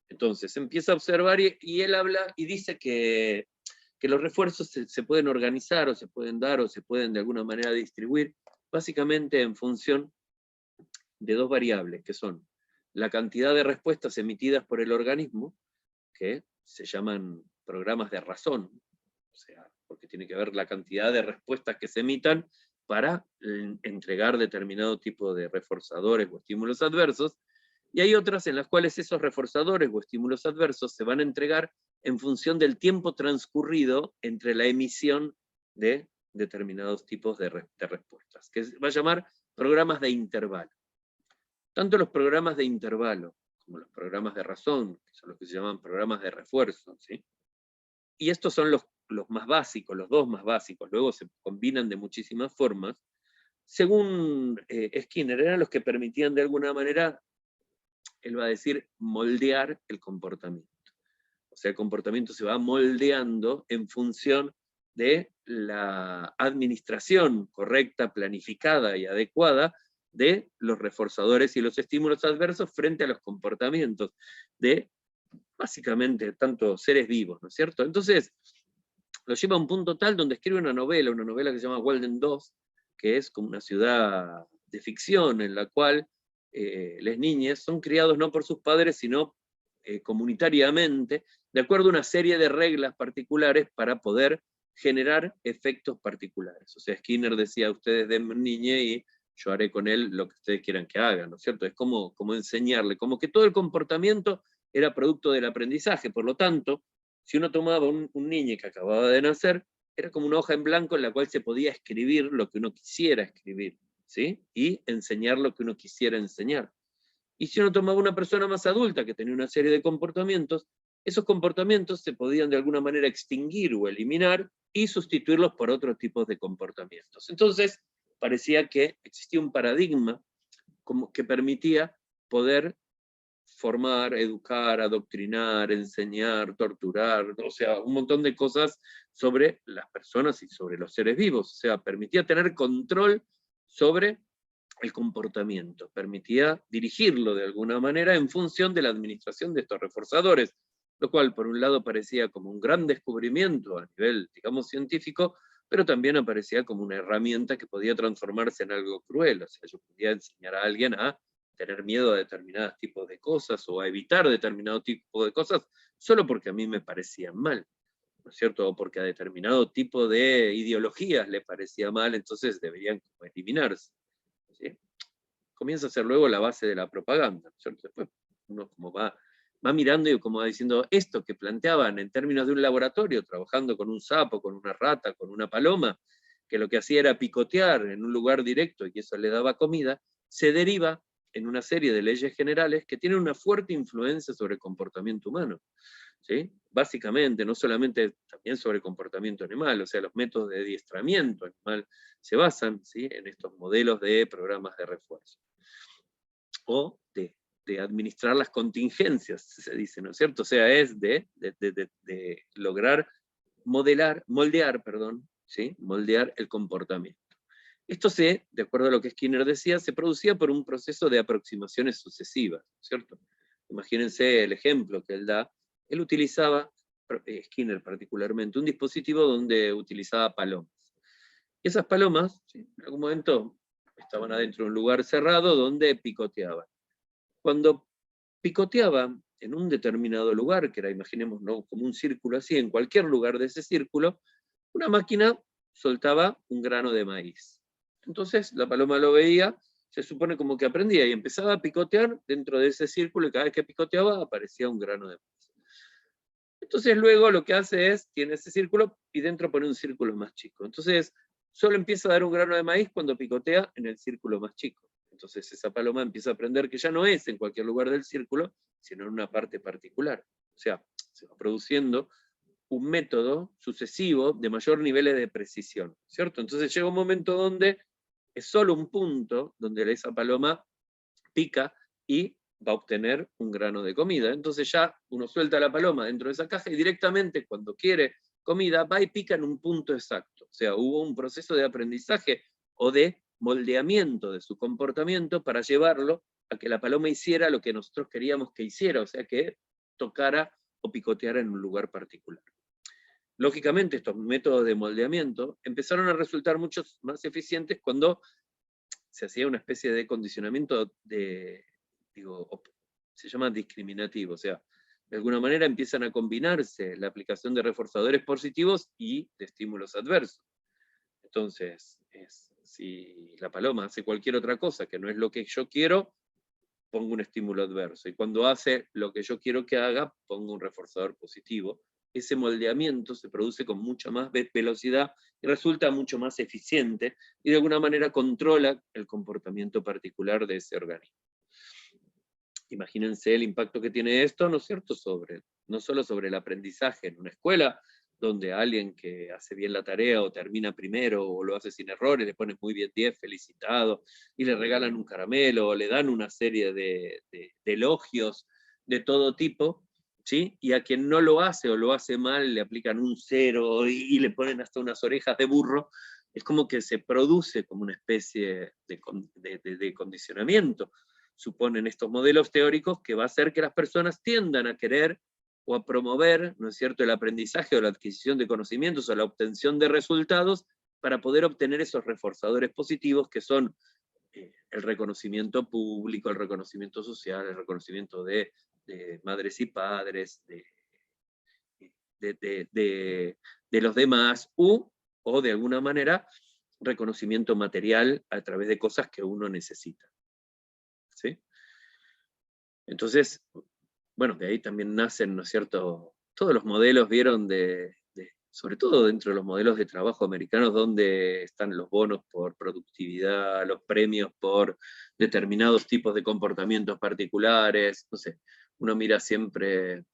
Entonces empieza a observar y él habla y dice que los refuerzos se pueden organizar o se pueden dar o se pueden de alguna manera distribuir básicamente en función de dos variables, que son la cantidad de respuestas emitidas por el organismo, que se llaman programas de razón, o sea, porque tiene que ver la cantidad de respuestas que se emitan para entregar determinado tipo de reforzadores o estímulos adversos, y hay otras en las cuales esos reforzadores o estímulos adversos se van a entregar en función del tiempo transcurrido entre la emisión de determinados tipos de respuestas, que va a llamar programas de intervalo. Tanto los programas de intervalo como los programas de razón, que son los que se llaman programas de refuerzo, ¿sí? Y estos son los más básicos, los dos más básicos, luego se combinan de muchísimas formas, según Skinner, eran los que permitían de alguna manera, él va a decir, moldear el comportamiento. O sea, el comportamiento se va moldeando en función de la administración correcta, planificada y adecuada de los reforzadores y los estímulos adversos frente a los comportamientos de, básicamente, tantos seres vivos, ¿no es cierto? Entonces, lo lleva a un punto tal donde escribe una novela que se llama Walden 2, que es como una ciudad de ficción en la cual las niñas son criados no por sus padres, sino comunitariamente, de acuerdo a una serie de reglas particulares para poder generar efectos particulares. O sea, Skinner decía, ustedes denme un niño y yo haré con él lo que ustedes quieran que hagan, ¿no es cierto? Es como enseñarle, como que todo el comportamiento era producto del aprendizaje, por lo tanto, si uno tomaba un niño que acababa de nacer, era como una hoja en blanco en la cual se podía escribir lo que uno quisiera escribir, ¿sí? Y enseñar lo que uno quisiera enseñar. Y si uno tomaba una persona más adulta que tenía una serie de comportamientos, esos comportamientos se podían de alguna manera extinguir o eliminar y sustituirlos por otros tipos de comportamientos. Entonces, parecía que existía un paradigma como que permitía poder formar, educar, adoctrinar, enseñar, torturar, o sea, un montón de cosas sobre las personas y sobre los seres vivos. O sea, permitía tener control sobre el comportamiento, permitía dirigirlo de alguna manera en función de la administración de estos reforzadores, lo cual por un lado parecía como un gran descubrimiento a nivel, digamos, científico, pero también aparecía como una herramienta que podía transformarse en algo cruel. O sea, yo podía enseñar a alguien a tener miedo a determinados tipos de cosas o a evitar determinado tipo de cosas solo porque a mí me parecían mal, ¿no es cierto? O porque a determinado tipo de ideologías le parecía mal, entonces deberían eliminarse, ¿sí? Comienza a ser luego la base de la propaganda, ¿no es cierto? Después uno como va mirando y como va diciendo, esto que planteaban en términos de un laboratorio, trabajando con un sapo, con una rata, con una paloma, que lo que hacía era picotear en un lugar directo y que eso le daba comida, se deriva en una serie de leyes generales que tienen una fuerte influencia sobre el comportamiento humano, ¿sí? Básicamente, no solamente también sobre el comportamiento animal, o sea, los métodos de adiestramiento animal se basan, ¿sí?, en estos modelos de programas de refuerzo. O de administrar las contingencias, se dice, ¿no es cierto? O sea, es de lograr moldear, ¿sí?, moldear el comportamiento. Esto de acuerdo a lo que Skinner decía, se producía por un proceso de aproximaciones sucesivas, ¿cierto? Imagínense el ejemplo que él da. Él utilizaba, Skinner particularmente, un dispositivo donde utilizaba palomas. Y esas palomas, ¿sí?, en algún momento estaban adentro de un lugar cerrado donde picoteaban. Cuando picoteaban en un determinado lugar, que era, imaginemos, ¿no?, como un círculo así, en cualquier lugar de ese círculo, una máquina soltaba un grano de maíz. Entonces la paloma lo veía, se supone como que aprendía, y empezaba a picotear dentro de ese círculo, y cada vez que picoteaba aparecía un grano de maíz. Entonces luego lo que hace es, tiene ese círculo, y dentro pone un círculo más chico. Entonces solo empieza a dar un grano de maíz cuando picotea en el círculo más chico. Entonces esa paloma empieza a aprender que ya no es en cualquier lugar del círculo, sino en una parte particular. O sea, se va produciendo un método sucesivo de mayor niveles de precisión, ¿cierto? Entonces llega un momento donde es solo un punto donde esa paloma pica y va a obtener un grano de comida. Entonces ya uno suelta la paloma dentro de esa caja y directamente cuando quiere comida va y pica en un punto exacto. O sea, hubo un proceso de aprendizaje o de moldeamiento de su comportamiento para llevarlo a que la paloma hiciera lo que nosotros queríamos que hiciera, o sea, que tocara o picoteara en un lugar particular. Lógicamente, estos métodos de moldeamiento empezaron a resultar mucho más eficientes cuando se hacía una especie de condicionamiento se llama discriminativo, o sea, de alguna manera empiezan a combinarse la aplicación de reforzadores positivos y de estímulos adversos. Entonces, si la paloma hace cualquier otra cosa que no es lo que yo quiero, pongo un estímulo adverso. Y cuando hace lo que yo quiero que haga, pongo un reforzador positivo. Ese moldeamiento se produce con mucha más velocidad y resulta mucho más eficiente y de alguna manera controla el comportamiento particular de ese organismo. Imagínense el impacto que tiene esto, ¿no es cierto?, no solo sobre el aprendizaje en una escuela, donde alguien que hace bien la tarea o termina primero o lo hace sin errores, le pones muy bien 10, felicitado, y le regalan un caramelo o le dan una serie de elogios de todo tipo, ¿sí? Y a quien no lo hace o lo hace mal le aplican un 0 y le ponen hasta unas orejas de burro. Es como que se produce como una especie de condicionamiento, suponen estos modelos teóricos, que va a hacer que las personas tiendan a querer o a promover, ¿no es cierto?, el aprendizaje o la adquisición de conocimientos o la obtención de resultados para poder obtener esos reforzadores positivos que son el reconocimiento público, el reconocimiento social, el reconocimiento de madres y padres, de los demás, o de alguna manera reconocimiento material a través de cosas que uno necesita. ¿Sí? Entonces, bueno, de ahí también nacen, ¿no es cierto?, todos los modelos, vieron, sobre todo dentro de los modelos de trabajo americanos, donde están los bonos por productividad, los premios por determinados tipos de comportamientos particulares, no sé, uno mira siempre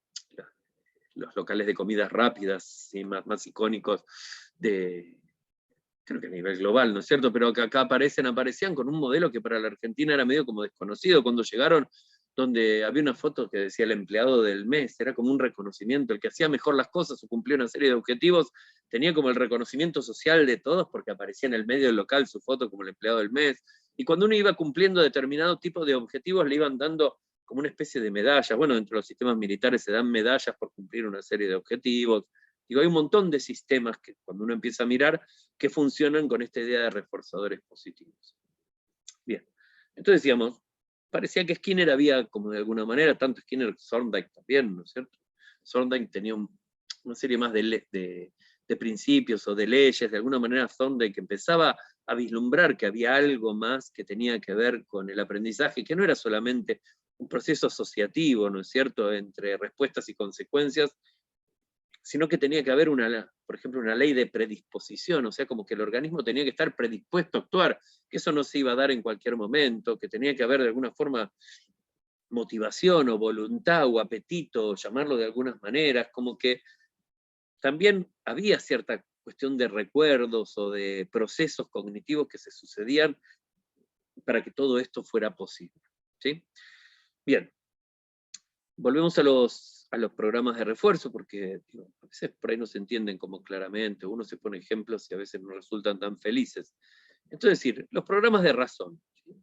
los locales de comidas rápidas, ¿sí?, más icónicos creo que a nivel global, ¿no es cierto?, pero que acá aparecían con un modelo que para la Argentina era medio como desconocido cuando llegaron, donde había una foto que decía el empleado del mes, era como un reconocimiento, el que hacía mejor las cosas o cumplía una serie de objetivos, tenía como el reconocimiento social de todos porque aparecía en el medio local su foto como el empleado del mes, y cuando uno iba cumpliendo determinado tipo de objetivos le iban dando como una especie de medallas. Bueno, dentro de los sistemas militares se dan medallas por cumplir una serie de objetivos. Digo, hay un montón de sistemas que cuando uno empieza a mirar que funcionan con esta idea de reforzadores positivos. Bien, entonces decíamos, parecía que Skinner había, como de alguna manera, tanto Skinner como Thorndike también, ¿no es cierto? Thorndike tenía una serie más de principios o de leyes, de alguna manera Thorndike empezaba a vislumbrar que había algo más que tenía que ver con el aprendizaje, que no era solamente un proceso asociativo, ¿no es cierto?, entre respuestas y consecuencias, sino que tenía que haber, por ejemplo, una ley de predisposición, o sea, como que el organismo tenía que estar predispuesto a actuar, que eso no se iba a dar en cualquier momento, que tenía que haber de alguna forma motivación o voluntad o apetito, llamarlo de algunas maneras, como que también había cierta cuestión de recuerdos o de procesos cognitivos que se sucedían para que todo esto fuera posible. ¿Sí? Bien, volvemos a los programas de refuerzo, porque a veces por ahí no se entienden como claramente, uno se pone ejemplos y a veces no resultan tan felices. Entonces, decir, los programas de razón, ¿sí?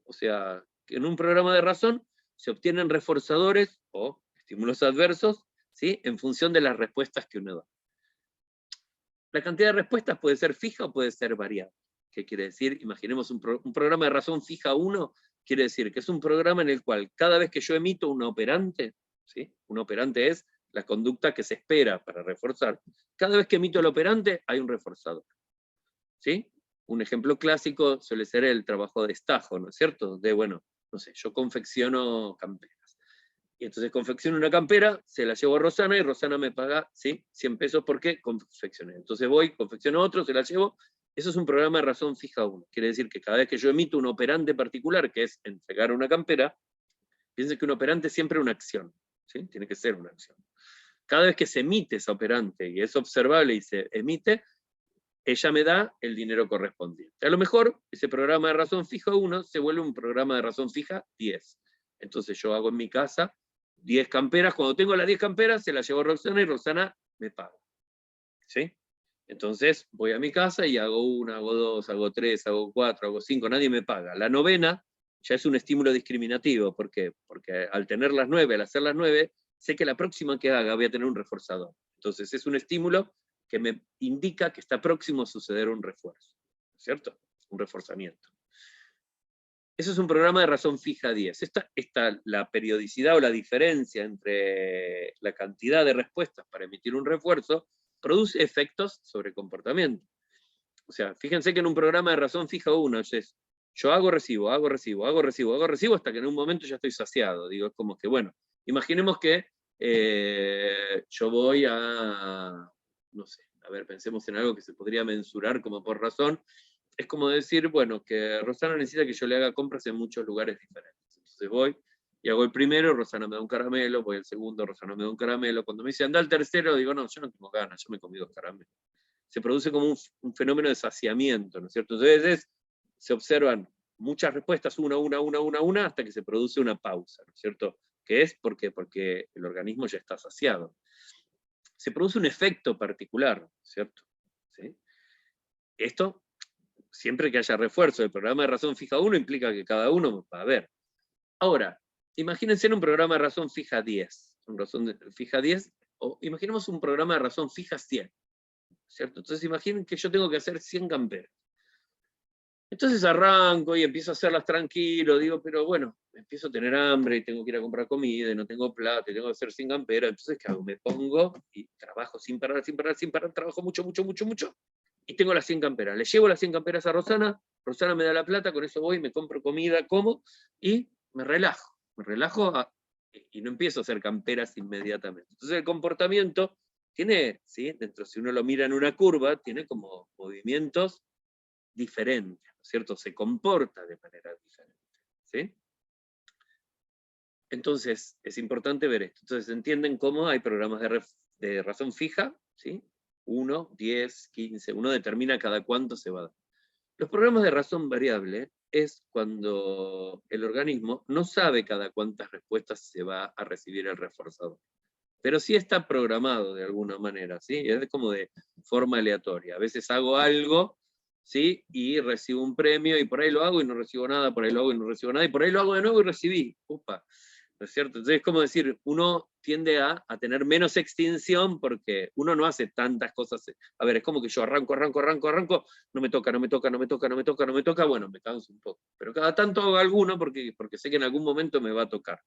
O sea, que en un programa de razón se obtienen reforzadores o estímulos adversos, ¿sí?, en función de las respuestas que uno da. La cantidad de respuestas puede ser fija o puede ser variable. ¿Qué quiere decir? Imaginemos un programa de razón fija 1, quiere decir que es un programa en el cual cada vez que yo emito una operante, ¿sí?, un operante es la conducta que se espera para reforzar. Cada vez que emito el operante hay un reforzador. ¿Sí? Un ejemplo clásico suele ser el trabajo de estajo, ¿no es cierto? Bueno, no sé, yo confecciono camperas. Y entonces confecciono una campera, se la llevo a Rosana y Rosana me paga, ¿sí?, 100 pesos porque confeccioné. Entonces voy, confecciono otro, se la llevo Eso es un programa de razón fija 1. Quiere decir que cada vez que yo emito un operante particular, que es entregar una campera, piensen que un operante es siempre una acción, ¿sí? Tiene que ser una acción. Cada vez que se emite esa operante y es observable y se emite, ella me da el dinero correspondiente. A lo mejor ese programa de razón fija 1 se vuelve un programa de razón fija 10. Entonces yo hago en mi casa 10 camperas. Cuando tengo las 10 camperas, se las llevo a Roxana y Roxana me paga. ¿Sí? Entonces voy a mi casa y hago 1, hago 2, hago 3, hago 4, hago 5, nadie me paga. La novena ya es un estímulo discriminativo. ¿Por qué? Porque al tener las 9, al hacer las 9, sé que la próxima que haga voy a tener un reforzador. Entonces es un estímulo que me indica que está próximo a suceder un refuerzo, ¿cierto? Un reforzamiento. Eso es un programa de razón fija 10. La periodicidad o la diferencia entre la cantidad de respuestas para emitir un refuerzo produce efectos sobre comportamiento. O sea, fíjense que en un programa de razón fija 1 es, yo hago, recibo, hago, recibo, hago, recibo, hago, recibo, hasta que en un momento ya estoy saciado. Digo, es como que, bueno, imaginemos que yo voy a, no sé, a ver, pensemos en algo que se podría mensurar como por razón. Es como decir, bueno, que Rosana necesita que yo le haga compras en muchos lugares diferentes. Entonces voy y hago el primero, Rosana me da un caramelo, voy al segundo, Rosana me da un caramelo. Cuando me dice, anda al tercero, digo, no, yo no tengo ganas, yo me comí 2 caramelos. Se produce como un fenómeno de saciamiento, ¿no es cierto? Entonces se observan muchas respuestas, una, hasta que se produce una pausa, ¿no es cierto? ¿Qué es? Porque el organismo ya está saciado. Se produce un efecto particular, ¿cierto? ¿Sí? Esto, siempre que haya refuerzo del programa de razón fija 1, implica que cada uno va a ver. Ahora, imagínense en un programa de razón fija 10, fija 10, o imaginemos un programa de razón fija 100, ¿cierto? Entonces imaginen que yo tengo que hacer 100 camperas. Entonces arranco y empiezo a hacerlas tranquilo, digo, pero bueno, empiezo a tener hambre y tengo que ir a comprar comida y no tengo plata y tengo que hacer 100 camperas. Entonces, ¿qué hago? Me pongo y trabajo sin parar, trabajo mucho, y tengo las 100 camperas. Le llevo las 100 camperas a Rosana, Rosana me da la plata, con eso voy, me compro comida, como, y me relajo y no empiezo a hacer camperas inmediatamente. Entonces el comportamiento tiene, ¿sí? Dentro, si uno lo mira en una curva, tiene como movimientos diferentes, ¿no es cierto? Se comporta de manera diferente, ¿sí? Entonces, es importante ver esto. Entonces, entienden cómo hay programas de razón fija, ¿sí? 1, 10, 15, uno determina cada cuánto se va a dar. Los programas de razón variable es cuando el organismo no sabe cada cuántas respuestas se va a recibir el reforzador, pero sí está programado de alguna manera, ¿sí? Es como de forma aleatoria. A veces hago algo, ¿sí? Y recibo un premio, y por ahí lo hago y no recibo nada, por ahí lo hago y no recibo nada, y por ahí lo hago de nuevo y recibí. Upa. ¿No es cierto? Entonces es como decir, uno tiende a tener menos extinción porque uno no hace tantas cosas. A ver, es como que yo arranco, no me toca, bueno, me canso un poco. Pero cada tanto hago alguno porque sé que en algún momento me va a tocar.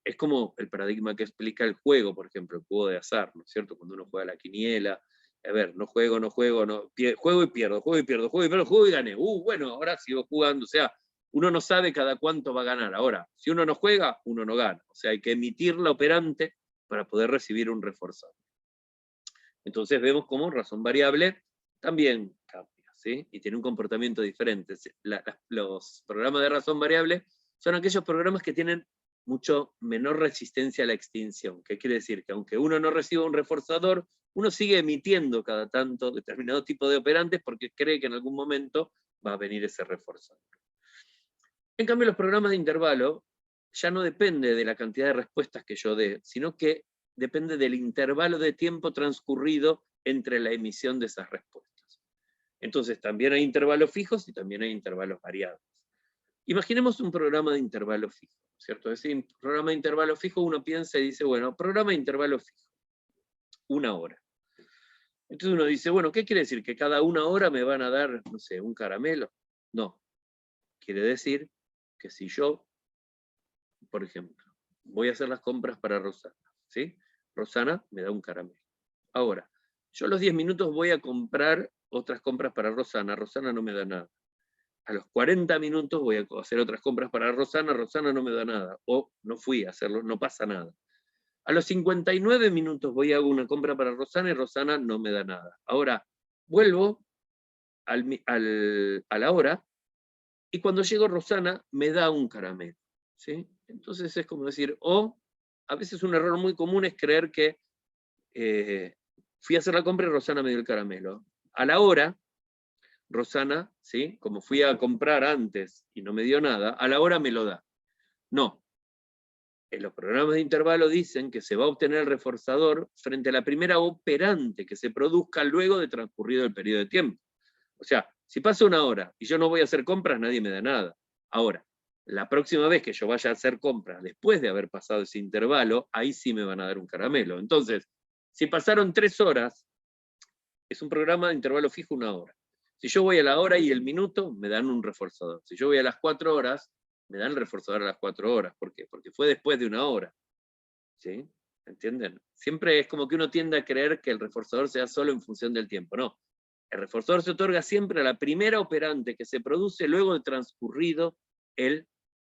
Es como el paradigma que explica el juego, por ejemplo, el juego de azar, ¿no es cierto? Cuando uno juega a la quiniela, a ver, no juego, juego y pierdo, juego y gané. Bueno, ahora sigo jugando, o sea, uno no sabe cada cuánto va a ganar. Ahora, si uno no juega, uno no gana. O sea, hay que emitir la operante para poder recibir un reforzado. Entonces vemos cómo razón variable también cambia, ¿sí? Y tiene un comportamiento diferente. Los programas de razón variable son aquellos programas que tienen mucho menor resistencia a la extinción. ¿Qué quiere decir? Que aunque uno no reciba un reforzador, uno sigue emitiendo cada tanto determinado tipo de operantes porque cree que en algún momento va a venir ese reforzador. En cambio, los programas de intervalo ya no depende de la cantidad de respuestas que yo dé, sino que depende del intervalo de tiempo transcurrido entre la emisión de esas respuestas. Entonces, también hay intervalos fijos y también hay intervalos variables. Imaginemos un programa de intervalo fijo, ¿cierto? Es decir, programa de intervalo fijo, uno piensa y dice, bueno, programa de intervalo fijo, 1 hora. Entonces uno dice, bueno, ¿qué quiere decir? ¿Que cada 1 hora me van a dar, no sé, un caramelo? No. Quiere decir que si yo, por ejemplo, voy a hacer las compras para Rosana, ¿sí? Rosana me da un caramelo. Ahora, yo a los 10 minutos voy a comprar otras compras para Rosana, Rosana no me da nada. A los 40 minutos voy a hacer otras compras para Rosana, Rosana no me da nada. O no fui a hacerlo, no pasa nada. A los 59 minutos voy a hacer una compra para Rosana y Rosana no me da nada. Ahora, vuelvo a la hora, y cuando llego Rosana me da un caramelo, ¿sí? Entonces es como decir, o a veces un error muy común es creer que fui a hacer la compra y Rosana me dio el caramelo. A la hora, Rosana, ¿sí? Como fui a comprar antes y no me dio nada, a la hora me lo da. No. En los programas de intervalo dicen que se va a obtener el reforzador frente a la primera operante que se produzca luego de transcurrido el periodo de tiempo. O sea, si pasa una hora y yo no voy a hacer compras, nadie me da nada. Ahora, la próxima vez que yo vaya a hacer compras, después de haber pasado ese intervalo, ahí sí me van a dar un caramelo. Entonces, si pasaron 3 horas, es un programa de intervalo fijo 1 hora. Si yo voy a la hora y el minuto, me dan un reforzador. Si yo voy a las 4 horas, me dan el reforzador a las 4 horas. ¿Por qué? Porque fue después de 1 hora. ¿Sí? ¿Entienden? Siempre es como que uno tiende a creer que el reforzador sea solo en función del tiempo. No. El reforzador se otorga siempre a la primera operante que se produce luego de transcurrido el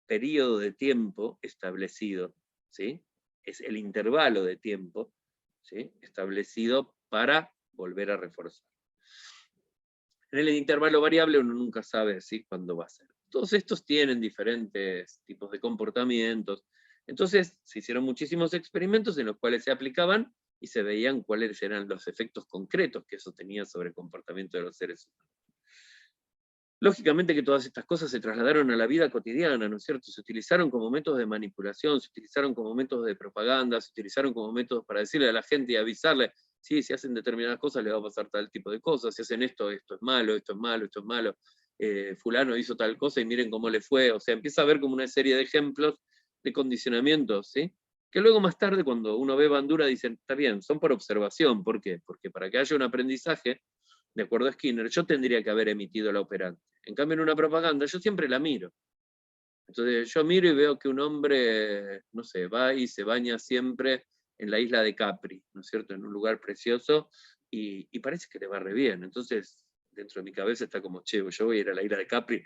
periodo de tiempo establecido. ¿Sí? Es el intervalo de tiempo, ¿sí? Establecido para volver a reforzar. En el intervalo variable uno nunca sabe, ¿sí?, cuándo va a ser. Todos estos tienen diferentes tipos de comportamientos. Entonces se hicieron muchísimos experimentos en los cuales se aplicaban y se veían cuáles eran los efectos concretos que eso tenía sobre el comportamiento de los seres humanos. Lógicamente que todas estas cosas se trasladaron a la vida cotidiana, ¿no es cierto? Se utilizaron como métodos de manipulación, se utilizaron como métodos de propaganda, se utilizaron como métodos para decirle a la gente y avisarle, sí, si hacen determinadas cosas les va a pasar tal tipo de cosas, si hacen esto, esto es malo, esto es malo, esto es malo, fulano hizo tal cosa y miren cómo le fue. O sea, empieza a haber como una serie de ejemplos de condicionamientos, ¿sí? Que luego más tarde cuando uno ve Bandura dicen, está bien, son por observación. ¿Por qué? Porque para que haya un aprendizaje, de acuerdo a Skinner, yo tendría que haber emitido la operante. En cambio, en una propaganda, yo siempre la miro. Entonces, yo miro y veo que un hombre, no sé, va y se baña siempre en la isla de Capri, ¿no es cierto?, en un lugar precioso, y parece que le va re bien. Entonces, dentro de mi cabeza está como, che, yo voy a ir a la isla de Capri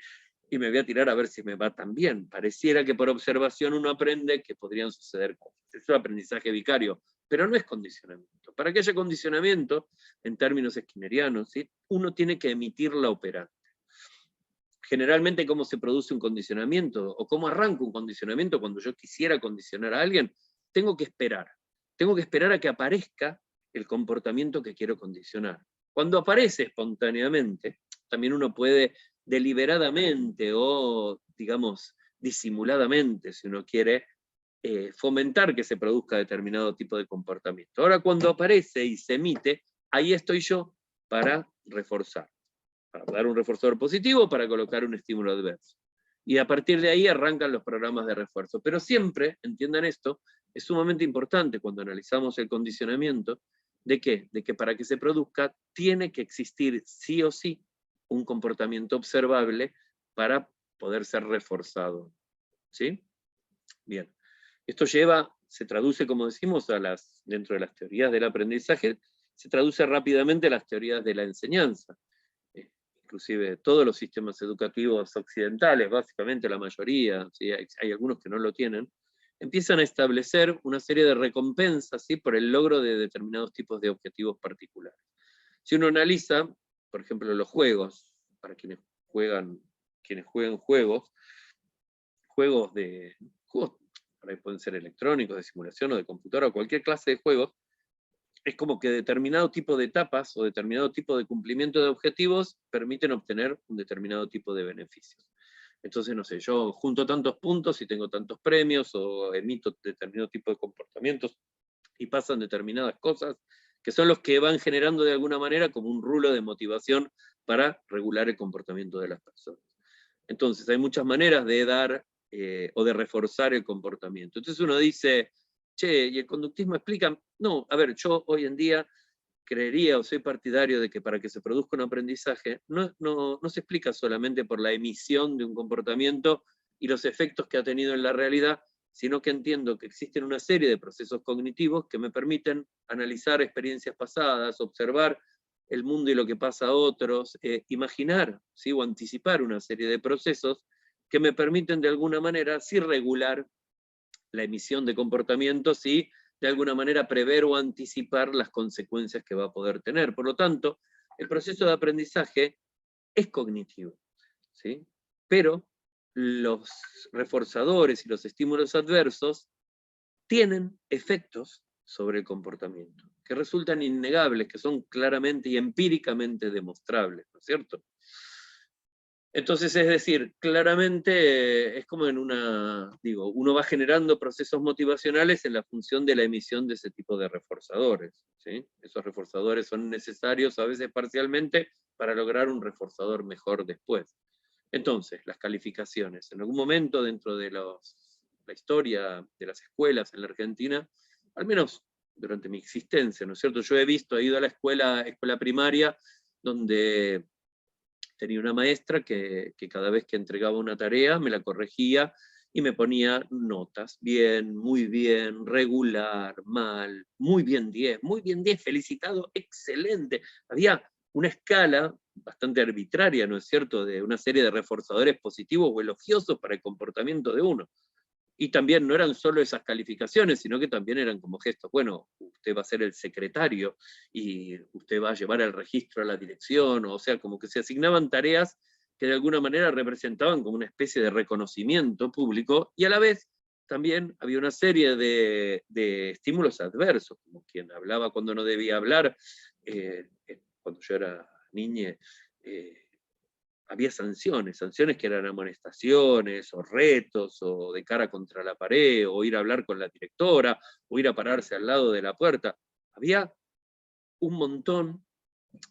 y me voy a tirar a ver si me va tan bien. Pareciera que por observación uno aprende que podrían suceder cosas. Es un aprendizaje vicario, pero no es condicionamiento. Para que haya condicionamiento, en términos skinnerianos, ¿sí?, uno tiene que emitir la operante. Generalmente, ¿cómo se produce un condicionamiento? ¿O cómo arranca un condicionamiento cuando yo quisiera condicionar a alguien? Tengo que esperar. Tengo que esperar a que aparezca el comportamiento que quiero condicionar. Cuando aparece espontáneamente, también uno puede deliberadamente o, digamos, disimuladamente, si uno quiere, fomentar que se produzca determinado tipo de comportamiento. Ahora, cuando aparece y se emite, ahí estoy yo para reforzar. Para dar un reforzador positivo, para colocar un estímulo adverso. Y a partir de ahí arrancan los programas de refuerzo. Pero siempre, entiendan esto, es sumamente importante cuando analizamos el condicionamiento, ¿de qué? De que para que se produzca tiene que existir sí o sí un comportamiento observable para poder ser reforzado. ¿Sí? Bien. Esto se traduce, como decimos, dentro de las teorías del aprendizaje, se traduce rápidamente a las teorías de la enseñanza. Inclusive todos los sistemas educativos occidentales, básicamente la mayoría, ¿sí?, hay algunos que no lo tienen, empiezan a establecer una serie de recompensas, ¿sí?, por el logro de determinados tipos de objetivos particulares. Si uno analiza, por ejemplo, los juegos, para quienes juegan juegos por ahí pueden ser electrónicos, de simulación o de computadora, o cualquier clase de juegos, es como que determinado tipo de etapas o determinado tipo de cumplimiento de objetivos permiten obtener un determinado tipo de beneficios. Entonces, no sé, yo junto tantos puntos y tengo tantos premios o emito determinado tipo de comportamientos y pasan determinadas cosas que son los que van generando de alguna manera como un rulo de motivación para regular el comportamiento de las personas. Entonces, hay muchas maneras de dar o de reforzar el comportamiento. Entonces uno dice, che, ¿y el conductismo explica? No, a ver, yo hoy en día creería o soy partidario de que para que se produzca un aprendizaje no se explica solamente por la emisión de un comportamiento y los efectos que ha tenido en la realidad, sino que entiendo que existen una serie de procesos cognitivos que me permiten analizar experiencias pasadas, observar el mundo y lo que pasa a otros, imaginar, ¿sí?, o anticipar una serie de procesos que me permiten de alguna manera sí regular la emisión de comportamientos y de alguna manera prever o anticipar las consecuencias que va a poder tener. Por lo tanto, el proceso de aprendizaje es cognitivo, ¿sí? Pero los reforzadores y los estímulos adversos tienen efectos sobre el comportamiento, que resultan innegables, que son claramente y empíricamente demostrables, ¿no es cierto? Entonces, es decir, claramente es como en uno va generando procesos motivacionales en la función de la emisión de ese tipo de reforzadores, ¿sí? Esos reforzadores son necesarios a veces parcialmente para lograr un reforzador mejor después. Entonces, las calificaciones. En algún momento dentro de la historia de las escuelas en la Argentina, al menos durante mi existencia, ¿no es cierto? Yo he ido a la escuela primaria, donde tenía una maestra que cada vez que entregaba una tarea me la corregía y me ponía notas, bien, regular, mal, muy bien 10, felicitado, excelente. Había una escala bastante arbitraria, ¿no es cierto?, de una serie de reforzadores positivos o elogiosos para el comportamiento de uno. Y también no eran solo esas calificaciones, sino que también eran como gestos. Bueno, usted va a ser el secretario y usted va a llevar el registro a la dirección, o sea, como que se asignaban tareas que de alguna manera representaban como una especie de reconocimiento público, y a la vez también había una serie de estímulos adversos, como quien hablaba cuando no debía hablar. Cuando yo era niña, había sanciones que eran amonestaciones, o retos, o de cara contra la pared, o ir a hablar con la directora, o ir a pararse al lado de la puerta. Había un montón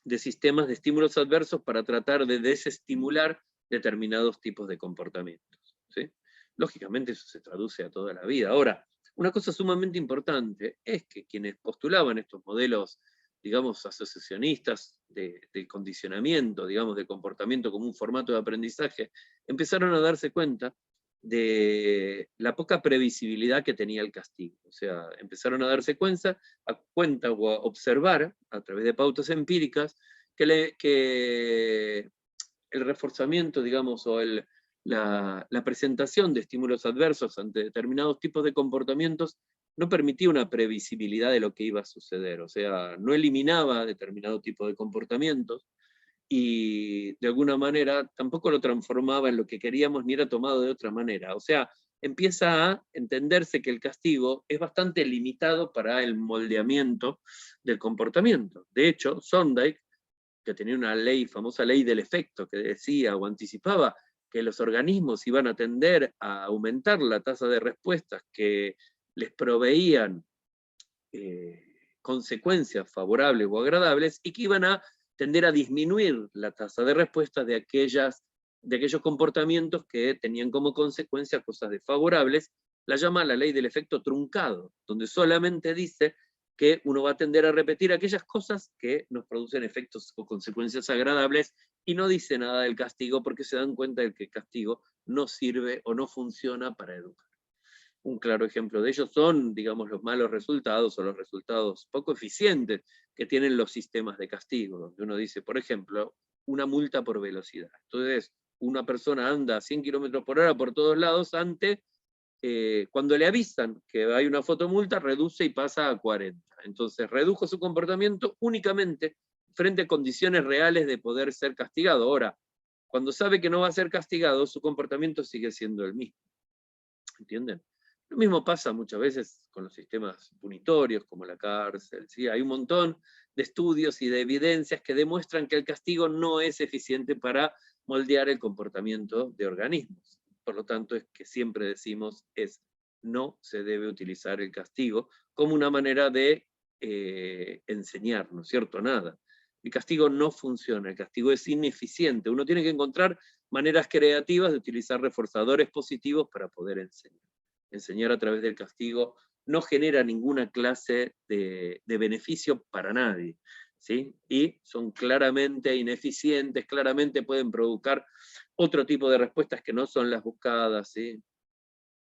de sistemas de estímulos adversos para tratar de desestimular determinados tipos de comportamientos, ¿sí? Lógicamente eso se traduce a toda la vida. Ahora, una cosa sumamente importante es que quienes postulaban estos modelos, digamos, asociacionistas del condicionamiento, digamos, del comportamiento como un formato de aprendizaje, empezaron a darse cuenta de la poca previsibilidad que tenía el castigo. O sea, empezaron a darse cuenta o a observar a través de pautas empíricas que el reforzamiento, digamos, o la presentación de estímulos adversos ante determinados tipos de comportamientos no permitía una previsibilidad de lo que iba a suceder. O sea, no eliminaba determinado tipo de comportamientos, y de alguna manera tampoco lo transformaba en lo que queríamos, ni era tomado de otra manera. O sea, empieza a entenderse que el castigo es bastante limitado para el moldeamiento del comportamiento. De hecho, Thorndike, que tenía una famosa ley del efecto, que decía o anticipaba que los organismos iban a tender a aumentar la tasa de respuestas que les proveían consecuencias favorables o agradables, y que iban a tender a disminuir la tasa de respuesta de aquellos comportamientos que tenían como consecuencia cosas desfavorables. La llama la ley del efecto truncado, donde solamente dice que uno va a tender a repetir aquellas cosas que nos producen efectos o consecuencias agradables, y no dice nada del castigo, porque se dan cuenta de que el castigo no sirve o no funciona para educar. Un claro ejemplo de ello son, digamos, los malos resultados o los resultados poco eficientes que tienen los sistemas de castigo, donde uno dice, por ejemplo, una multa por velocidad. Entonces, una persona anda a 100 km/h por todos lados, cuando le avisan que hay una fotomulta, reduce y pasa a 40. Entonces, redujo su comportamiento únicamente frente a condiciones reales de poder ser castigado. Ahora, cuando sabe que no va a ser castigado, su comportamiento sigue siendo el mismo. ¿Entienden? Lo mismo pasa muchas veces con los sistemas punitorios, como la cárcel, ¿sí? Hay un montón de estudios y de evidencias que demuestran que el castigo no es eficiente para moldear el comportamiento de organismos. Por lo tanto, es que siempre decimos no se debe utilizar el castigo como una manera de enseñar, ¿no es cierto? Nada. El castigo no funciona, el castigo es ineficiente. Uno tiene que encontrar maneras creativas de utilizar reforzadores positivos para poder enseñar. Enseñar a través del castigo no genera ninguna clase de beneficio para nadie, ¿sí? Y son claramente ineficientes, claramente pueden provocar otro tipo de respuestas que no son las buscadas, ¿sí?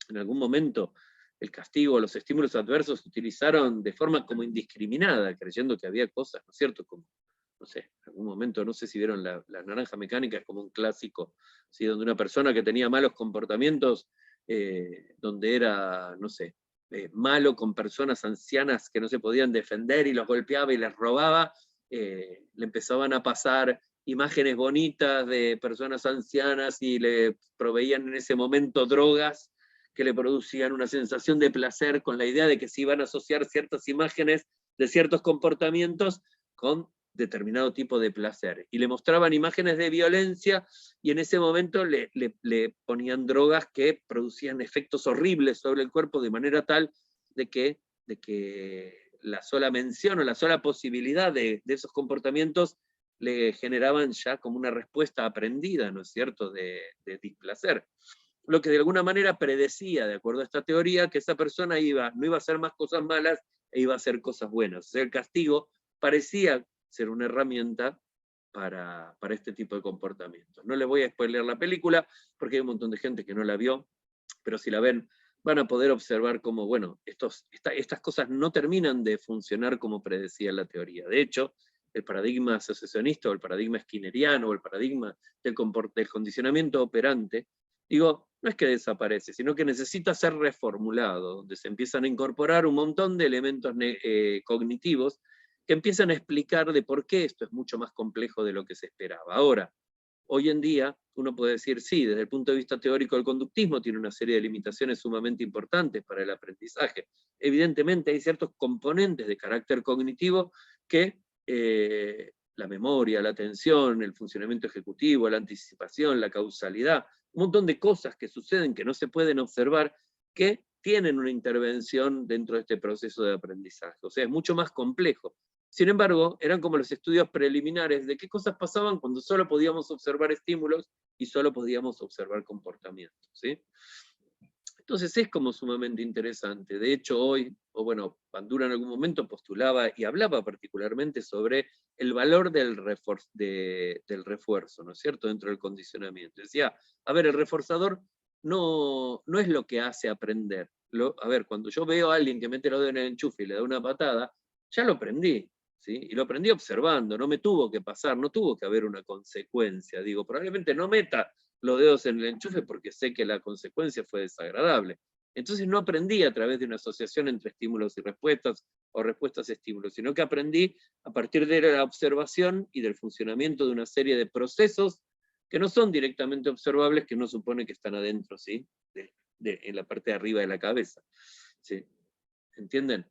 En algún momento el castigo, los estímulos adversos se utilizaron de forma como indiscriminada, creyendo que había cosas, ¿no es cierto?, como, no sé, en algún momento, no sé si vieron la naranja mecánica, es como un clásico, ¿sí?, donde una persona que tenía malos comportamientos, donde era, no sé, malo con personas ancianas que no se podían defender y los golpeaba y les robaba, le empezaban a pasar imágenes bonitas de personas ancianas y le proveían en ese momento drogas que le producían una sensación de placer con la idea de que se iban a asociar ciertas imágenes de ciertos comportamientos con determinado tipo de placer. Y le mostraban imágenes de violencia y en ese momento le ponían drogas que producían efectos horribles sobre el cuerpo de manera tal de que la sola mención o la sola posibilidad de esos comportamientos le generaban ya como una respuesta aprendida, ¿no es cierto?, de displacer. Lo que de alguna manera predecía, de acuerdo a esta teoría, que esa persona no iba a hacer más cosas malas e iba a hacer cosas buenas. O sea, el castigo parecía ser una herramienta para este tipo de comportamientos. No les voy a spoilear la película, porque hay un montón de gente que no la vio, pero si la ven, van a poder observar cómo, bueno, estas cosas no terminan de funcionar como predecía la teoría. De hecho, el paradigma asociacionista, o el paradigma skinneriano, o el paradigma del condicionamiento operante, digo, no es que desaparece, sino que necesita ser reformulado, donde se empiezan a incorporar un montón de elementos cognitivos que empiezan a explicar de por qué esto es mucho más complejo de lo que se esperaba. Ahora, hoy en día, uno puede decir, sí, desde el punto de vista teórico el conductismo tiene una serie de limitaciones sumamente importantes para el aprendizaje. Evidentemente hay ciertos componentes de carácter cognitivo que la memoria, la atención, el funcionamiento ejecutivo, la anticipación, la causalidad, un montón de cosas que suceden que no se pueden observar, que tienen una intervención dentro de este proceso de aprendizaje. O sea, es mucho más complejo. Sin embargo, eran como los estudios preliminares de qué cosas pasaban cuando solo podíamos observar estímulos y solo podíamos observar comportamientos, ¿sí? Entonces es como sumamente interesante. De hecho, hoy, o bueno, Bandura en algún momento postulaba y hablaba particularmente sobre el valor del refuerzo, ¿no es cierto?, dentro del condicionamiento. Decía, a ver, el reforzador no es lo que hace aprender. A ver, cuando yo veo a alguien que mete el dedo en el enchufe y le da una patada, ya lo aprendí, ¿sí? Y lo aprendí observando, no me tuvo que pasar, no tuvo que haber una consecuencia. Digo, probablemente no meta los dedos en el enchufe porque sé que la consecuencia fue desagradable. Entonces no aprendí a través de una asociación entre estímulos y respuestas, o respuestas y estímulos, sino que aprendí a partir de la observación y del funcionamiento de una serie de procesos que no son directamente observables, que uno supone que están adentro, ¿sí?, en la parte de arriba de la cabeza, ¿sí? ¿Entienden?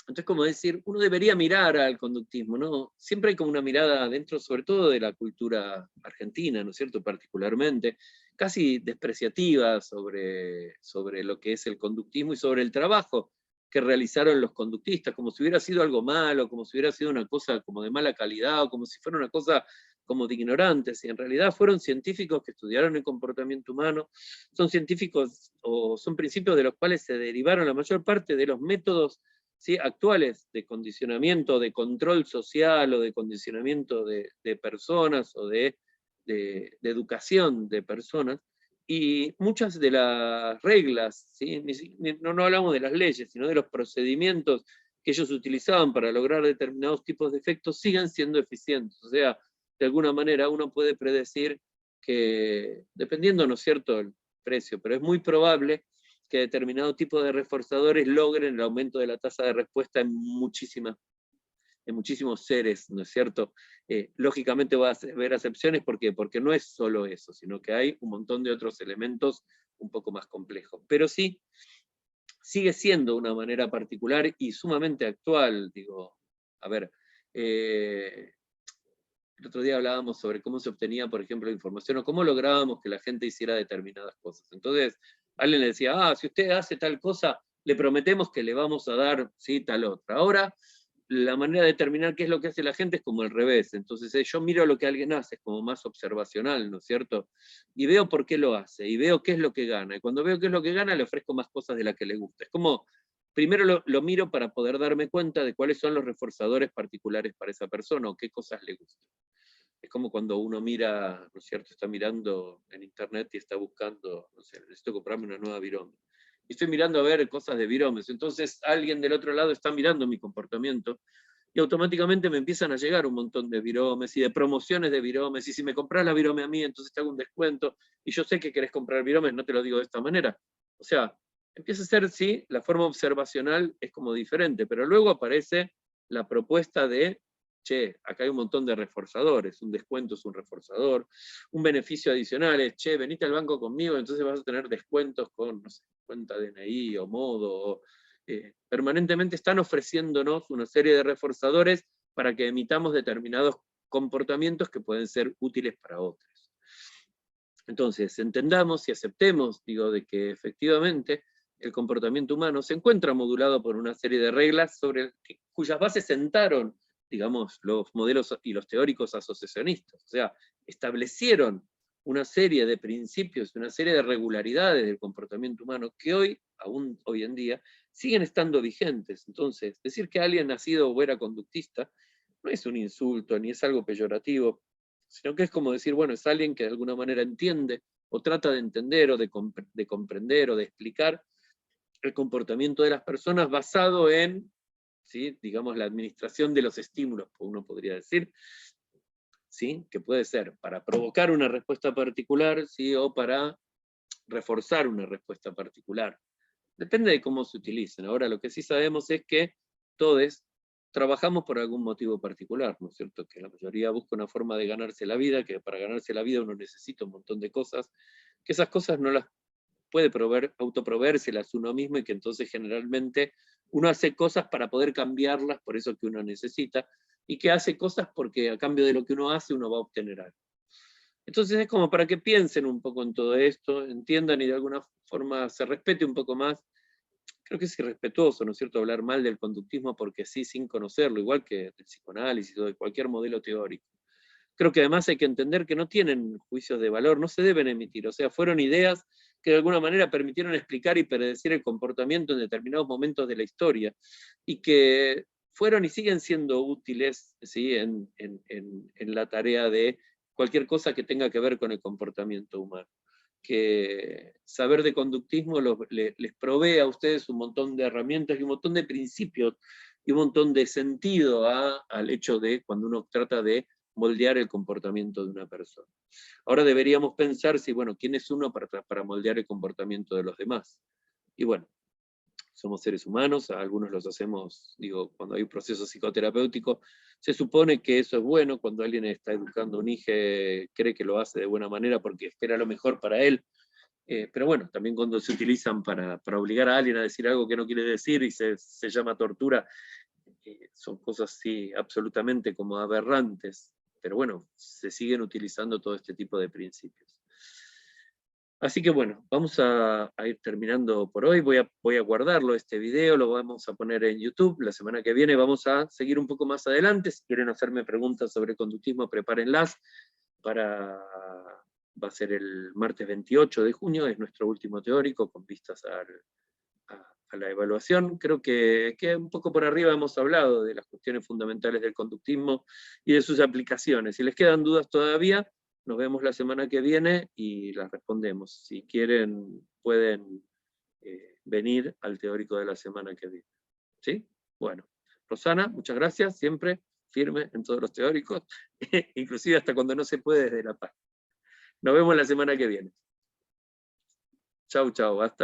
Entonces, como decir, uno debería mirar al conductismo, ¿no? Siempre hay como una mirada adentro, sobre todo de la cultura argentina, ¿no es cierto?, particularmente, casi despreciativa sobre lo que es el conductismo y sobre el trabajo que realizaron los conductistas, como si hubiera sido algo malo, como si hubiera sido una cosa como de mala calidad, o como si fuera una cosa como de ignorantes, y en realidad fueron científicos que estudiaron el comportamiento humano, son científicos o son principios de los cuales se derivaron la mayor parte de los métodos, ¿sí?, actuales de condicionamiento, de control social o de condicionamiento de personas o de educación de personas, y muchas de las reglas, ¿sí?, no hablamos de las leyes, sino de los procedimientos que ellos utilizaban para lograr determinados tipos de efectos, siguen siendo eficientes. O sea, de alguna manera uno puede predecir que, dependiendo, ¿no es cierto?, el precio, pero es muy probable que determinado tipo de reforzadores logren el aumento de la tasa de respuesta en muchísimos seres, ¿no es cierto? Lógicamente va a haber excepciones, ¿por qué? Porque no es solo eso, sino que hay un montón de otros elementos un poco más complejos. Pero sí, sigue siendo una manera particular y sumamente actual, digo, a ver, el otro día hablábamos sobre cómo se obtenía, por ejemplo, información, o cómo lográbamos que la gente hiciera determinadas cosas. Entonces, alguien le decía, si usted hace tal cosa, le prometemos que le vamos a dar, ¿sí?, tal otra. Ahora, la manera de determinar qué es lo que hace la gente es como al revés. Entonces, yo miro lo que alguien hace, es como más observacional, ¿no es cierto? Y veo por qué lo hace, y veo qué es lo que gana. Y cuando veo qué es lo que gana, le ofrezco más cosas de las que le gusta. Es como, primero lo miro para poder darme cuenta de cuáles son los reforzadores particulares para esa persona, o qué cosas le gustan. Es como cuando uno mira, ¿no es cierto?, está mirando en internet y está buscando, no sé, necesito comprarme una nueva virome. Y estoy mirando a ver cosas de viromes. Entonces alguien del otro lado está mirando mi comportamiento y automáticamente me empiezan a llegar un montón de viromes y de promociones de viromes. Y si me compras la virome a mí, entonces te hago un descuento. Y yo sé que querés comprar viromes, no te lo digo de esta manera. O sea, empieza a ser, sí, la forma observacional es como diferente, pero luego aparece la propuesta de che, acá hay un montón de reforzadores, un descuento es un reforzador, un beneficio adicional es, che, venite al banco conmigo, entonces vas a tener descuentos con, no sé, cuenta DNI o modo, permanentemente están ofreciéndonos una serie de reforzadores para que emitamos determinados comportamientos que pueden ser útiles para otros. Entonces, entendamos y aceptemos, digo, de que efectivamente el comportamiento humano se encuentra modulado por una serie de reglas cuyas bases sentaron, digamos, los modelos y los teóricos asociacionistas. O sea, establecieron una serie de principios, una serie de regularidades del comportamiento humano que hoy, aún hoy en día, siguen estando vigentes. Entonces, decir que alguien nacido o era conductista no es un insulto, ni es algo peyorativo, sino que es como decir, bueno, es alguien que de alguna manera entiende, o trata de entender, o de comprender, o de explicar el comportamiento de las personas basado en, ¿sí?, digamos, la administración de los estímulos, uno podría decir, ¿sí?, que puede ser para provocar una respuesta particular, ¿sí?, o para reforzar una respuesta particular. Depende de cómo se utilicen. Ahora, lo que sí sabemos es que todos trabajamos por algún motivo particular, ¿no es cierto? Que la mayoría busca una forma de ganarse la vida, que para ganarse la vida uno necesita un montón de cosas, que esas cosas no las puede autoproveérselas uno mismo, y que entonces generalmente uno hace cosas para poder cambiarlas por eso que uno necesita, y que hace cosas porque a cambio de lo que uno hace uno va a obtener algo. Entonces es como para que piensen un poco en todo esto, entiendan y de alguna forma se respete un poco más. Creo que es irrespetuoso, ¿no es cierto?, hablar mal del conductismo porque sí, sin conocerlo, igual que del psicoanálisis o de cualquier modelo teórico. Creo que además hay que entender que no tienen juicios de valor, no se deben emitir, o sea, fueron ideas que de alguna manera permitieron explicar y predecir el comportamiento en determinados momentos de la historia, y que fueron y siguen siendo útiles, ¿sí?, en la tarea de cualquier cosa que tenga que ver con el comportamiento humano. Que saber de conductismo les provee a ustedes un montón de herramientas y un montón de principios y un montón de sentido al hecho de cuando uno trata de moldear el comportamiento de una persona. Ahora deberíamos pensar si, bueno, ¿quién es uno para moldear el comportamiento de los demás? Y bueno, somos seres humanos, a algunos los hacemos, digo, cuando hay un proceso psicoterapéutico, se supone que eso es bueno, cuando alguien está educando a un hijo, cree que lo hace de buena manera porque espera lo mejor para él, pero bueno, también cuando se utilizan para obligar a alguien a decir algo que no quiere decir y se llama tortura, son cosas sí, absolutamente como aberrantes, pero bueno, se siguen utilizando todo este tipo de principios. Así que bueno, vamos a ir terminando por hoy. Voy a guardarlo, este video, lo vamos a poner en YouTube. La semana que viene vamos a seguir un poco más adelante. Si quieren hacerme preguntas sobre conductismo, prepárenlas. Va a ser el martes 28 de junio, es nuestro último teórico, con vistas a la evaluación. Creo que un poco por arriba hemos hablado de las cuestiones fundamentales del conductismo y de sus aplicaciones. Si les quedan dudas todavía, nos vemos la semana que viene y las respondemos. Si quieren, pueden venir al teórico de la semana que viene. ¿Sí? Bueno, Rosana, muchas gracias, siempre firme en todos los teóricos, inclusive hasta cuando no se puede desde La Paz. Nos vemos la semana que viene. Chau, chau, hasta luego.